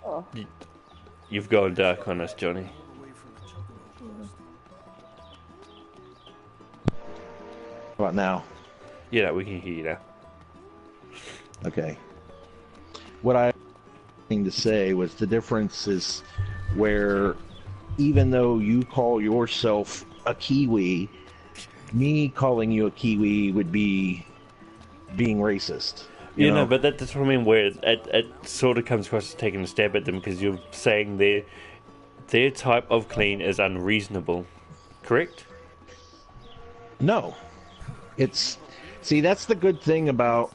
Oh. You've gone dark on us, Johnny. What now? Yeah, we can hear you now. Okay. What I was going to say was the difference is where even though you call yourself a Kiwi, me calling you a Kiwi would be being racist. You know, but that's what I mean, where it sort of comes across as taking a stab at them because you're saying their type of clean is unreasonable, correct? No. See, that's the good thing about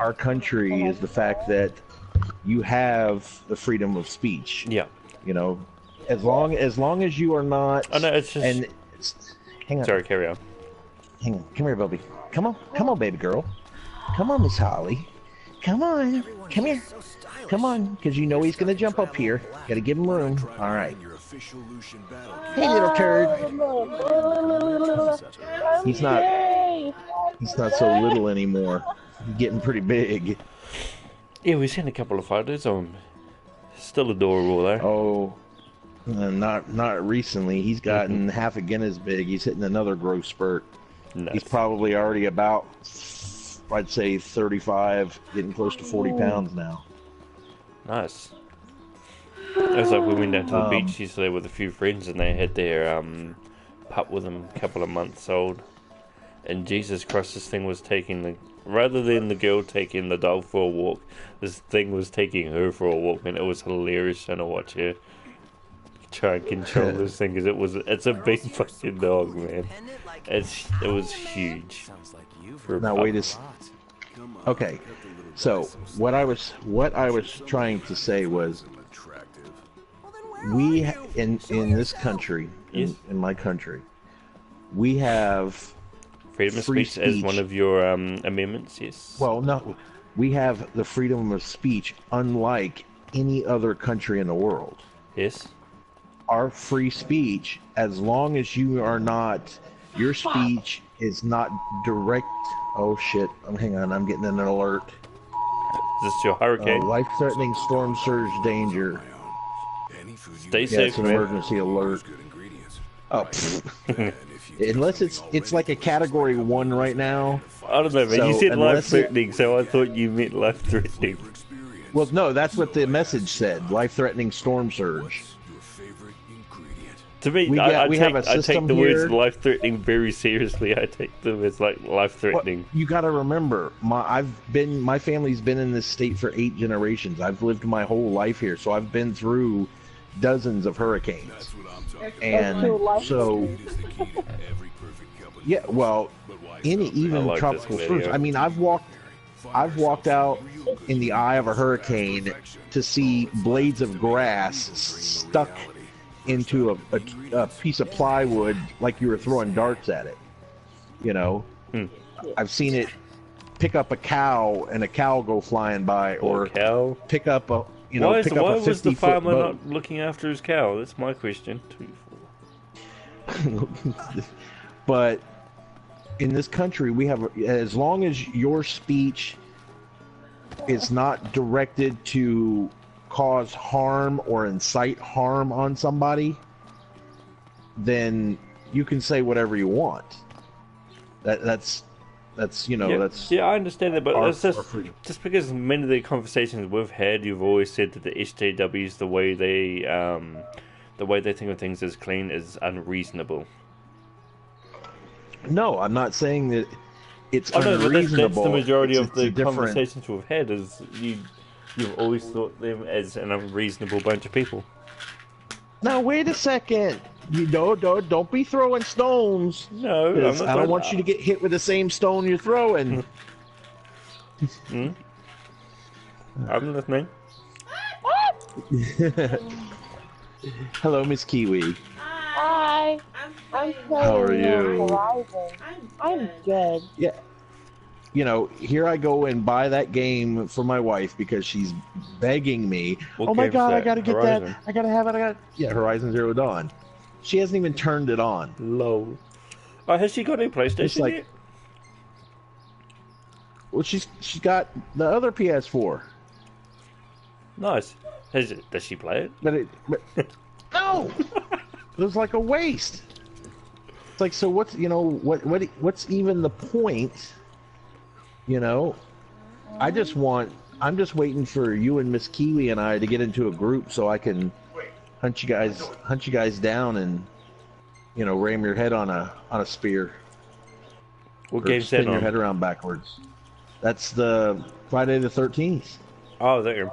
our country is the fact that you have the freedom of speech. Yeah. You know, as long as you are not. Oh no, it's just. And hang on. Sorry, carry on. Hang on. Come here, Bubby. Come on, baby girl. Come on, Miss Holly. Come on. Come here. Come on, because you know he's gonna jump up here. Gotta give him room. All right. Hey, little turd. He's not so little anymore. He's getting pretty big. Yeah, we've seen a couple of photos of him. Still adorable though. Oh, not recently. He's gotten half again as big. He's hitting another growth spurt. Nice. He's probably already about, I'd say, 35, getting close to 40 pounds now. Nice. It was like we went down to the beach yesterday with a few friends and they had their pup with them, a couple of months old. And Jesus Christ, this thing was taking rather than the girl taking the dog for a walk, this thing was taking her for a walk, and it was hilarious trying to watch her try and control this thing because it's a big fucking dog, man. It was huge. Now wait a okay. So what I was trying to say was, we in this country, in my country, we have freedom of speech as one of your amendments. Yes. Well, no, we have the freedom of speech, unlike any other country in the world. Yes. Our free speech, as long as you are not, your speech is not direct. Oh shit! Hang on, I'm getting an alert. Is this your hurricane? Life-threatening storm surge danger. Stay safe, it's an man. emergency alert. Oh, unless it's like a category 1 right now. I don't know, man. So you said life-threatening, so I thought you meant life-threatening. Well, no, that's what the message said. Life-threatening storm surge. To me, I take the words life-threatening very seriously. I take them as like life-threatening. Well, you got to remember, my family's been in this state for 8 generations. I've lived my whole life here, so I've been through dozens of hurricanes. And so, yeah, well, even tropical storms. I mean, I've walked out in the eye of a hurricane to see blades of grass stuck into a piece of plywood like you were throwing darts at it. You know, I've seen it pick up a cow and a cow go flying by, or pick up a why pick up a 50-foot was the farmer boat. not looking after his cow? That's my question. But in this country, we have, as long as your speech is not directed to cause harm or incite harm on somebody, then you can say whatever you want. That's yeah, I understand that, but it's just because many of the conversations we've had, you've always said that the SJWs, the way they think of things as clean, is unreasonable. No, I'm not saying that it's unreasonable. unreasonable. That's the majority of the conversations we've had. Is you've always thought them as an unreasonable bunch of people. Now wait a second. Don't be throwing stones. No, I don't want you to get hit with the same stone you're throwing. I'm listening. Hello, Miss Kiwi. Hi. I'm How are you? I'm good. Yeah. You know, here I go and buy that game for my wife because she's begging me. What oh my god, that? I gotta get Horizon? that. I gotta have it. Yeah, Horizon Zero Dawn. She hasn't even turned it on. Low. Oh, has she got a PlayStation yet? Well, she's got the other PS4. Nice. Does she play it? But no. It was like a waste. It's like, so what's even the point? You know, I'm just waiting for you and Miss Kiwi and I to get into a group so I can hunt you guys down and, you know, ram your head on a spear. What game's that on? Spin your head around backwards. That's the Friday the 13th. Oh, there.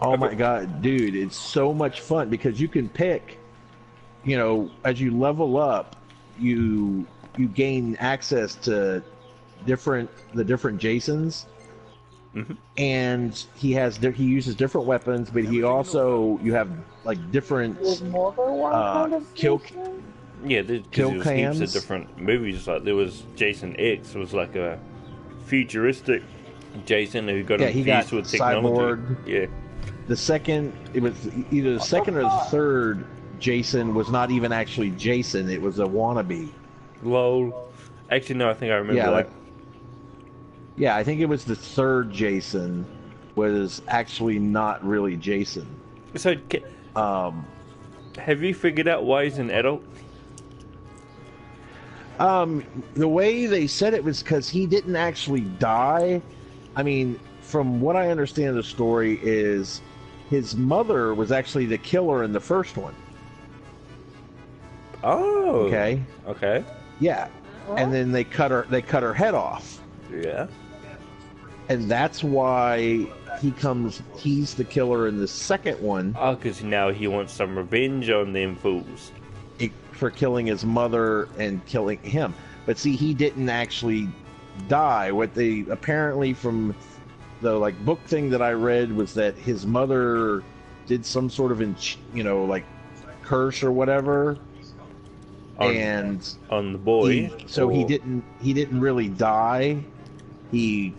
Oh my god, dude, it's so much fun because you can pick, you know, as you level up, you gain access to the different Jasons. And he uses different weapons, but he also, you have like different kill kill cams. Heaps of different movies. Like there was Jason X, was like a futuristic Jason who got infused with technology. Cyborg. Yeah. The second, it was either the second or the third Jason was not even actually Jason. It was a wannabe. Lol. Actually, no, I think I remember that. Yeah, I think it was the third Jason was actually not really Jason. So, have you figured out why he's an adult? The way they said it was because he didn't actually die. I mean, from what I understand, the story is his mother was actually the killer in the first one. Oh. Okay. Yeah, and then they cut her head off. Yeah. And that's why he's the killer in the second one. Oh, because now he wants some revenge on them fools. For killing his mother and killing him. But see, he didn't actually die. What they apparently from the book thing that I read was that his mother did some sort of curse or whatever. On the boy. He didn't really die. He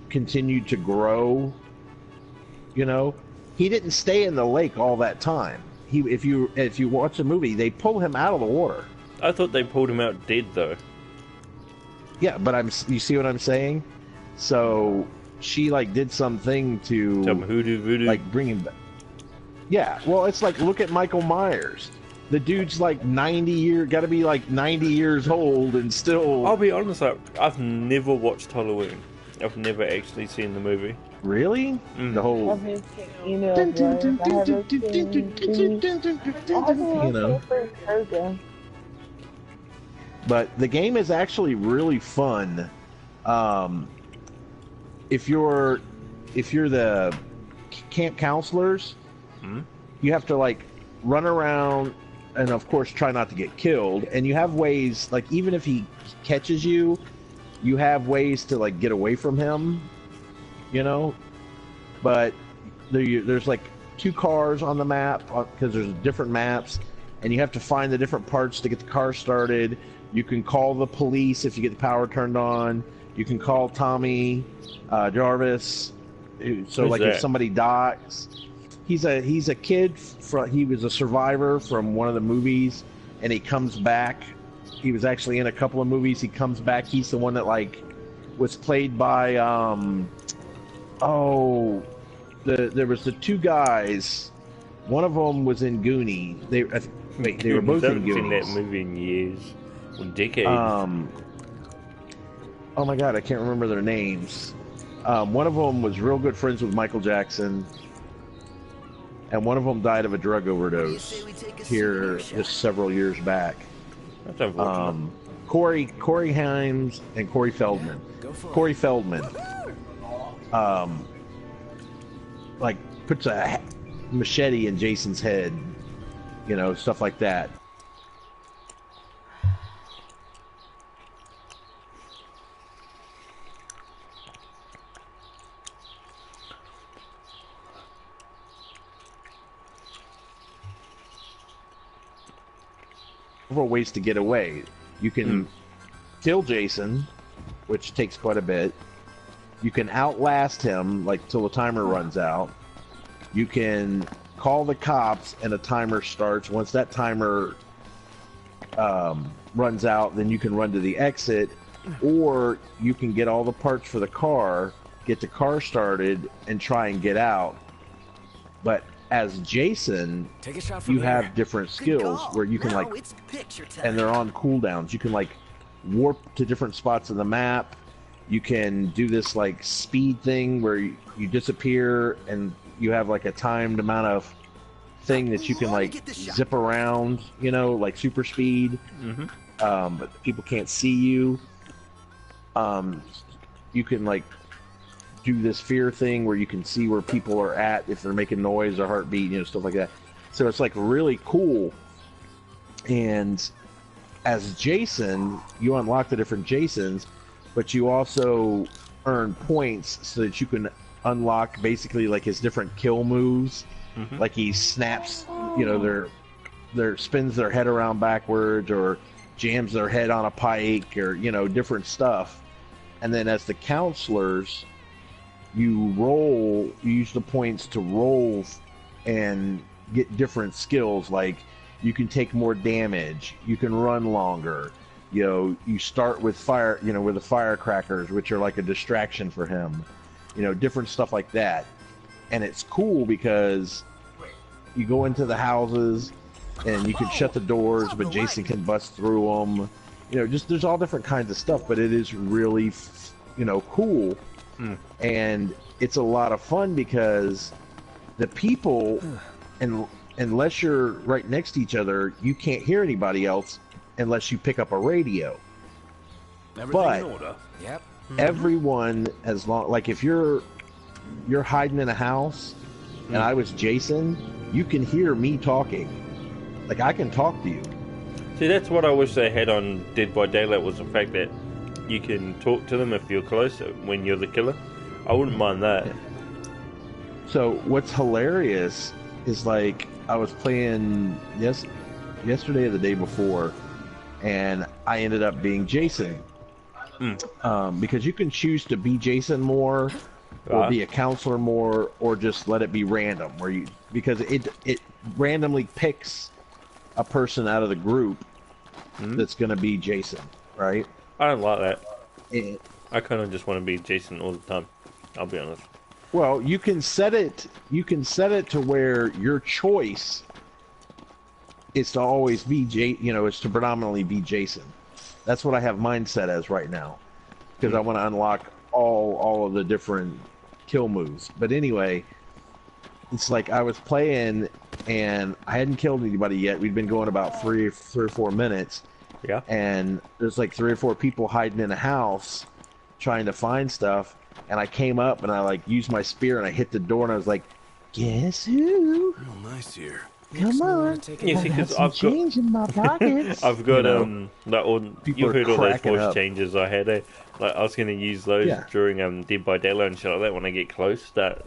continued to grow. You know, he didn't stay in the lake all that time. If you watch the movie, they pull him out of the water. I thought they pulled him out dead though. Yeah, but you see what I'm saying? So she did something to some voodoo, bring him back. Yeah, well, it's look at Michael Myers. The dude's got to be 90 years old and still. I'll be honest, I've never watched Halloween. I've never actually seen the movie. Really? The whole. But the game is actually really fun. If you're the camp counselors, you have to run around and of course try not to get killed. And you have ways, even if he catches you, you have ways to get away from him. You know, but there's 2 cars on the map because there's different maps, and you have to find the different parts to get the car started. You can call the police if you get the power turned on. You can call Tommy Jarvis. So if somebody dies, he's a kid. He was a survivor from one of the movies, and he comes back. He was actually in a couple of movies. He comes back. He's the one that was played by. There was the 2 guys. One of them was in Goonies. They were both in Goonies. Seen that movie in years, or decades. Oh my god, I can't remember their names. One of them was real good friends with Michael Jackson, and one of them died of a drug overdose here just several years back. That's unfortunate. Corey Haim and Corey Feldman. Corey Feldman. Puts a machete in Jason's head, stuff like that. Several ways to get away. You can kill Jason, which takes quite a bit. You can outlast him, till the timer runs out. You can call the cops and a timer starts. Once that timer runs out, then you can run to the exit, or you can get all the parts for the car, get the car started, and try and get out. But as Jason, you have different skills where you can and they're on cooldowns. You can warp to different spots of the map. You can do this like speed thing where you disappear and you have like a timed amount of thing that you can like zip around, you know, like super speed. But people can't see you. You can like do this fear thing where you can see where people are at if they're making noise or heartbeat, you know, stuff like that. So it's like really cool. And as Jason, you unlock the different Jasons, but you also earn points so that you can unlock basically like his different kill moves. Like he snaps, you know, their spins their head around backwards or jams their head on a pike or, you know, different stuff. And then as the counselors, you use the points to roll and get different skills. Like you can take more damage, you can run longer, you know, you start with fire, you know, with the firecrackers, which are like a distraction for him, you know, different stuff like that. And it's cool because you go into the houses and you can shut the doors, but Jason can bust through them. You know, just there's all different kinds of stuff, but it is really, you know, cool. And it's a lot of fun because the people, and unless you're right next to each other, you can't hear anybody else unless you pick up a radio. But in order. Yep. Everyone, as long, like if you're hiding in a house and I was Jason, you can hear me talking. Like I can talk to you. See, that's what I wish they had on Dead by Daylight, was the fact that you can talk to them if you're close when you're the killer. I wouldn't mind that. Yeah. So what's hilarious is like I was playing yesterday or the day before, and I ended up being Jason. Because you can choose to be Jason more, or be a counselor more, or just let it be random. Because it randomly picks a person out of the group that's going to be Jason, right? I don't like that. I kind of just want to be Jason all the time. I'll be honest. Well, you can set it. You can set it to where your choice is to always be you know, is to predominantly be Jason. That's what I have mine set as right now, because I want to unlock all of the different kill moves. But anyway, it's like I was playing and I hadn't killed anybody yet. We'd been going about three or 4 minutes. Yeah. And there's like 3 or 4 people hiding in a house trying to find stuff. And I came up and I like used my spear and I hit the door and I was like, "Guess who? Real nice here. Come on." Yeah, because I've change in my pockets. I've got you heard all those voice up. changes I had. Like I was going to use those during Dead by Daylight and shit like that when I get close. That,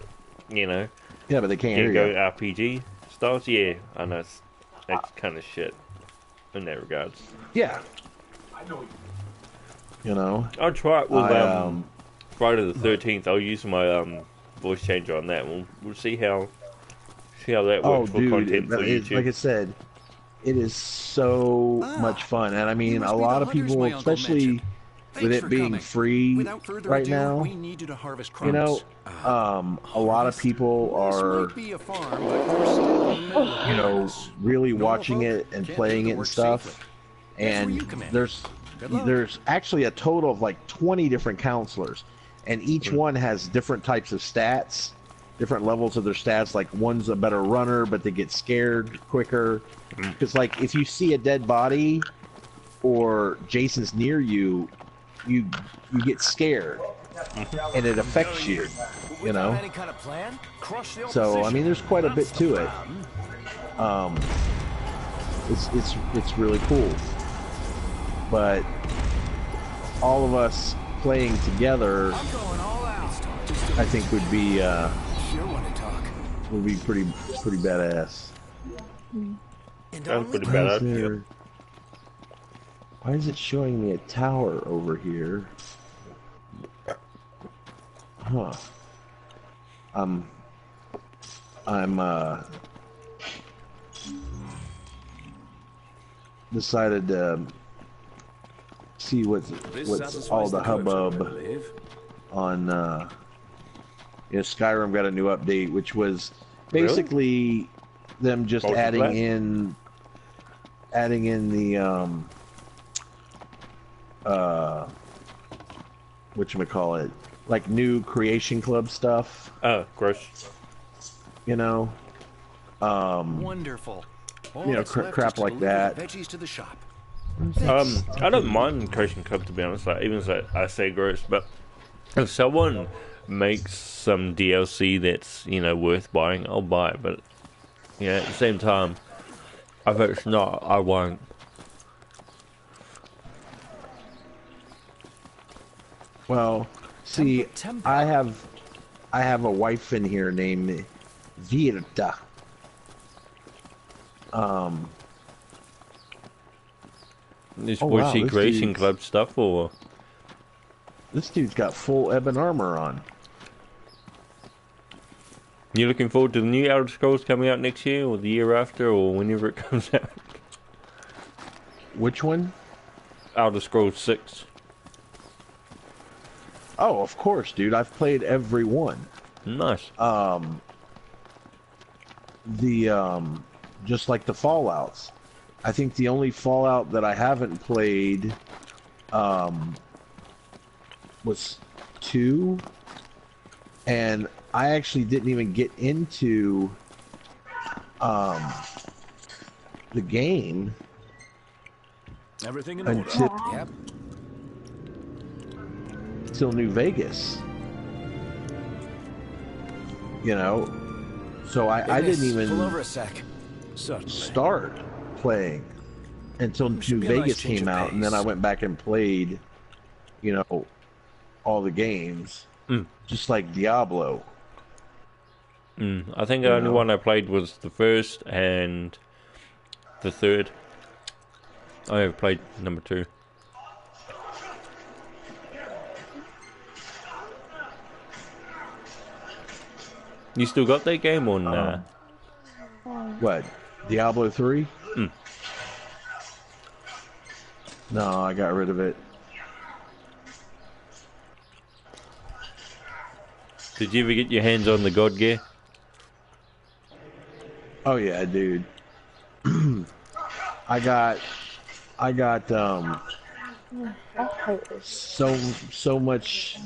you know. Yeah, but they can't hear go you. RPG styles. Yeah, I know that's kind of shit in that regard. Yeah. You know. I'll try it with Friday the 13th. I'll use my voice changer on that. We'll see how that works for content for YouTube. Like I said, it is so much fun, and I mean, a lot of people, especially with it being free right now, you know, a lot of people are, you know, really watching it and playing it and stuff. And there's actually a total of like 20 different counselors, and each one has different types of stats, different levels of their stats. Like one's a better runner, but they get scared quicker. Because like if you see a dead body or Jason's near you, you get scared, and it affects you. You know. So I mean, there's quite a bit to it. It's really cool. But all of us playing together, I think would be pretty badass. Sounds pretty badass. Why is it showing me a tower over here? Huh. I'm decided to see what's all the hubbub on Skyrim got a new update, which was basically them just adding in the whatchamacallit, like new Creation Club stuff. Oh, gross. You know, Wonderful. you know, crap like that. Veggies to the shop. I don't mind Creation Club, to be honest. Like, even though I say gross, but if someone makes some DLC that's, you know, worth buying, I'll buy it. But yeah, at the same time, if it's not, I won't. Well, see, I have a wife in here named Virta. Is she Creation Club stuff, or? This dude's got full ebon armor on. You looking forward to the new Elder Scrolls coming out next year, or the year after, or whenever it comes out? Which one? Elder Scrolls 6. Oh, of course, dude. I've played every one. Nice. Just like the Fallouts. I think the only Fallout that I haven't played, was 2, and I actually didn't even get into, the game. Everything in order. Yep. Till New Vegas, you know, so I didn't even pull over a sec. start playing until New Vegas came out, and then I went back and played, you know, all the games, just like Diablo. I think the only one I played was the first and the third. I have played number 2. You still got that game on? What? Diablo 3? No, I got rid of it. Did you ever get your hands on the God Gear? Oh yeah, dude. I got so much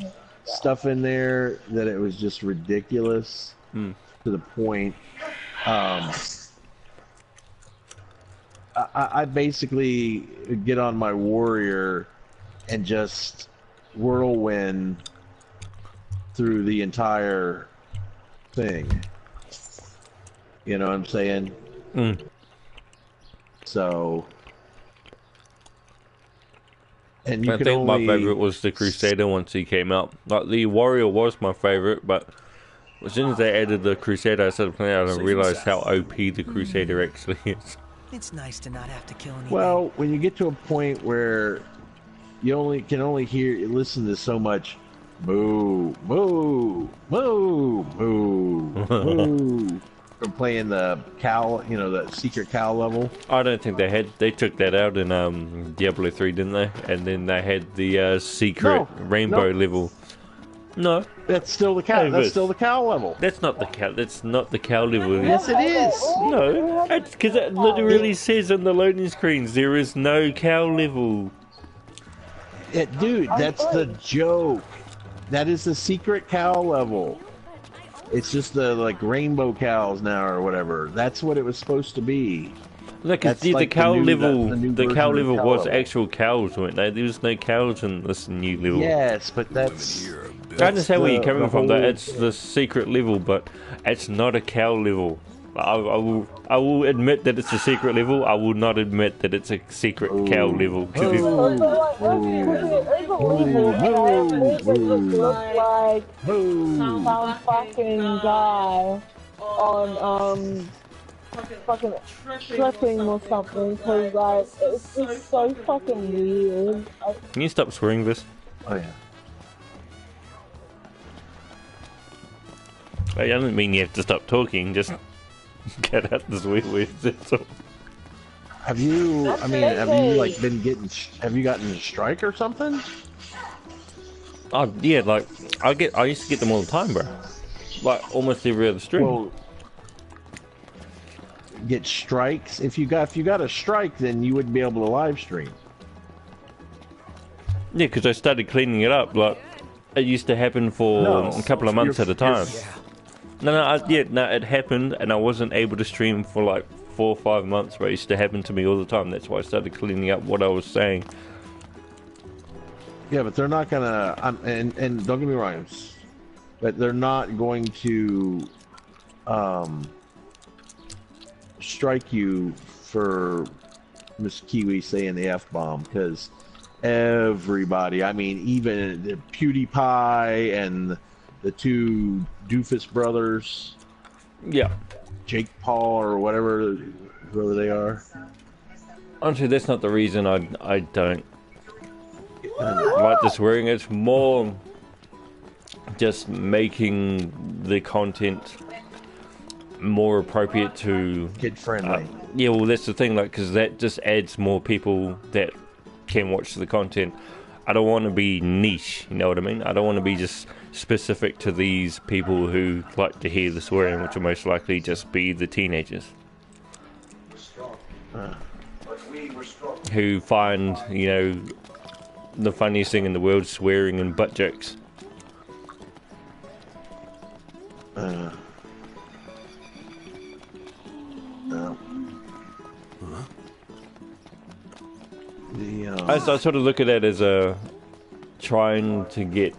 stuff in there that it was just ridiculous to the point. I basically get on my warrior and just whirlwind through the entire thing. You know what I'm saying? So, and you I can think only... my favorite was the Crusader once he came out. Like, the warrior was my favorite, but as soon as they added the Crusader, I started playing out and realized how OP the Crusader actually is. It's nice to not have to kill anything. Well, when you get to a point where you can only listen to so much moo, moo, moo, moo, moo, from playing the cow, you know, the secret cow level. I don't think they took that out in Diablo 3, didn't they? And then they had the secret rainbow level. No, that's still the cow. That's still the cow level. That's not the cow. That's not the cow level. Yes, it is. No, it's because it literally says on the loading screens there is no cow level. Dude, that's the joke. That is the secret cow level. It's just the like rainbow cows now or whatever. That's what it was supposed to be. Look, the cow level. The cow level was actual cows, weren't they? There was no cows in this new level. Yes, but that's. I understand where you're coming from. That it's the secret level, but it's not a cow level. I will admit that it's a secret level. I will not admit that it's a secret cow level. Like some fucking guy on fucking tripping or something, because like it's just so fucking weird. Can you stop swearing this? Oh yeah. I don't mean you have to stop talking, just get out this weird that's all. Have you, I mean, have you like been getting, have you gotten a strike or something? Oh yeah, like, I used to get them all the time, bro. Like, almost every other stream. Well, get strikes? If you got a strike, then you wouldn't be able to live stream. Yeah, because I started cleaning it up, like, It used to happen for a couple of months at a time. No, it happened, and I wasn't able to stream for like 4 or 5 months, but it used to happen to me all the time. That's why I started cleaning up what I was saying. Yeah, but they're not gonna. And don't get me wrong, but they're not going to strike you for Miss Kiwi saying the F-bomb, because everybody, I mean, even the PewDiePie and the two Doofus brothers, Jake Paul or whoever they are. Honestly, that's not the reason I don't like the swearing. It's more just making the content more appropriate to kid friendly. Yeah, well, that's the thing, like, because that just adds more people that can watch the content. I don't want to be niche, you know what I mean? I don't want to be just specific to these people who like to hear the swearing, which will most likely just be the teenagers who find, you know, the funniest thing in the world swearing and butt jokes. I sort of look at it as trying to get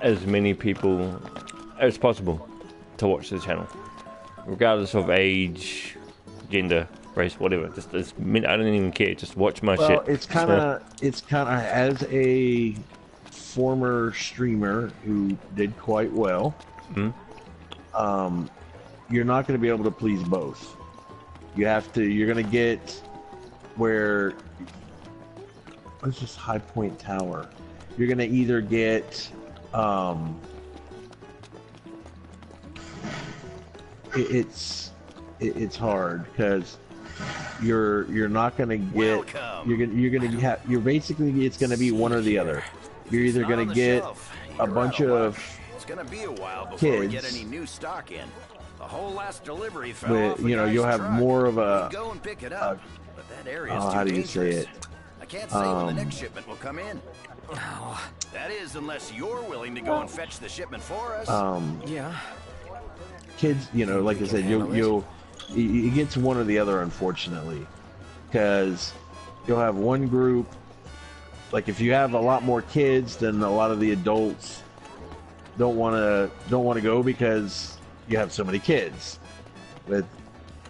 as many people as possible to watch the channel, regardless of age, gender, race, whatever. Just as many, I don't even care. Just watch my shit. It's kind of as a former streamer who did quite well. You're not going to be able to please both. You're going to get where. What's this High Point Tower? You're gonna either get it's hard because you're not gonna get you're basically it's gonna be one or the other. You're either gonna get a bunch of kids get any new stock in. The whole last delivery with, you know, you'll have more of a go and pick it up. But that area is how do you say it? I can't say when the next shipment will come in. That is, unless you're willing to go and fetch the shipment for us. Yeah. Kids, you know, like I said, it gets one or the other, unfortunately, because you'll have one group. Like if you have a lot more kids, then a lot of the adults don't want to go because you have so many kids. But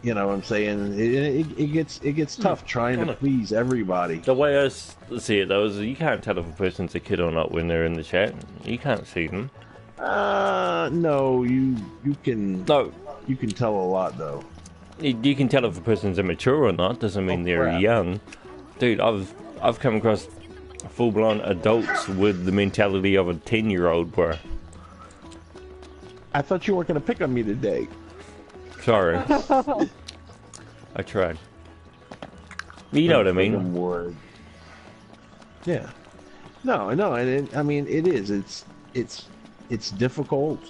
you know what I'm saying? It gets tough trying to please everybody. The way I see it, though, is you can't tell if a person's a kid or not when they're in the chat. You can't see them. No, you can. No, you can tell a lot, though. You can tell if a person's immature or not. Doesn't mean they're young. Dude, I've come across full-blown adults with the mentality of a 10-year-old, bro. I thought you weren't going to pick on me today. Sorry. I tried. You know what I mean? Word. Yeah. No, and I mean it is. It's difficult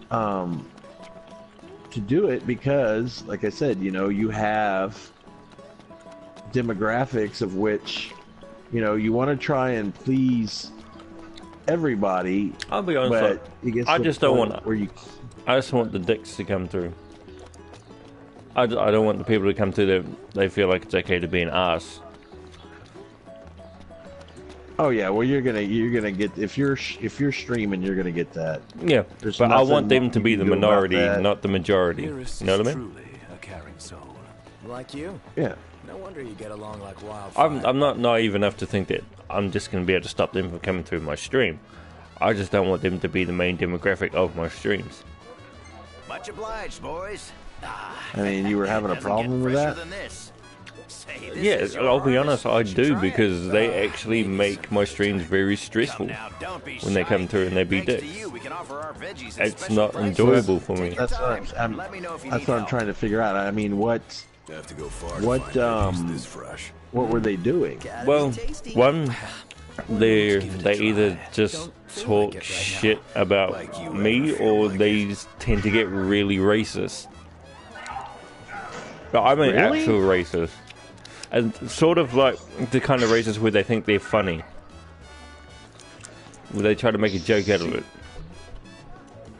to do it because, like I said, you know, you have demographics of which, you know, you want to try and please everybody. I'll be honest, I just don't want I just want the dicks to come through. I don't want the people to come through that they feel like it's okay to be an ass. Oh yeah, well you're gonna get if you're streaming, you're gonna get that. Yeah, but I want them to be the minority, not the majority. You know what I mean? Truly a caring soul. Like you. Yeah. No wonder you get along like wildfire. I'm not naive enough to think that I'm just gonna be able to stop them from coming through my stream. I just don't want them to be the main demographic of my streams. Much obliged, boys. I mean, you were having a problem with that? Yeah, I'll be honest, I do, because they actually make my streams very stressful when they come through and they be dicks. It's not enjoyable for me. That's what I'm trying to figure out. I mean, what were they doing? Well, one, they either just talk shit about me, or they tend to get really racist. But I'm an actual racist. And sort of like the kind of racist where they think they're funny. Well, they try to make a joke out of it.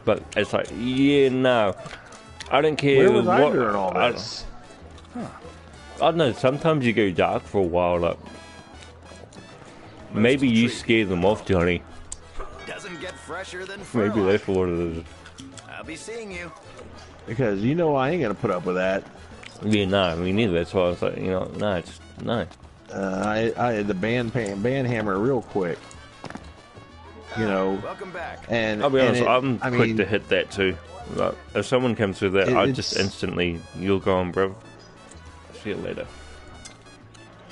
But it's like, yeah, no. I don't care. Where was I during all this? I don't know. Sometimes you go dark for a while. Like, maybe you scare them off, Johnny. Doesn't get fresher than Maybe that's what it is. I'll be seeing you. Because you know I ain't gonna put up with that. Yeah, no, me neither. That's why I was like, you know, no, it's no. I had the band hammer real quick. You know. Welcome back. And I'll be honest, I'm I quick mean, to hit that too. Like, if someone comes through that, I just instantly, you're gone, bro. See you later.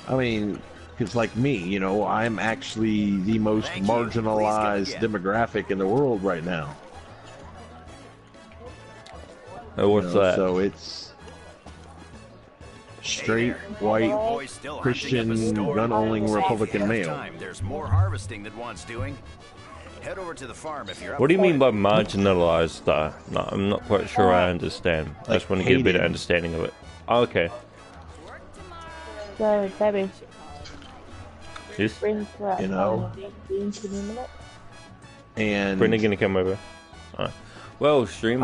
I mean, it's like me, you know, I'm actually the most marginalized demographic in the world right now. Oh, what's that? So it's straight, white, Christian, gun-owning Republican male. There's more harvesting that wants doing. Head over to the farm if you're up. What do you mean by marginalized, though? No, I'm not quite sure I understand. I just want to get a better understanding of it. Oh, okay. So, Debbie. Yes? You know. And Brendan gonna come over. Alright. Well, stream.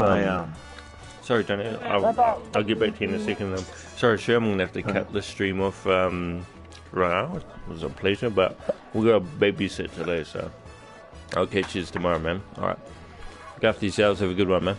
Sorry, Johnny. I'll get back to you in a second. Sorry, sure, I'm gonna have to cut the stream off right now. It was a pleasure, but we got a babysit today, so I'll catch you tomorrow, man. Alright. Look after yourselves. Have a good one, man.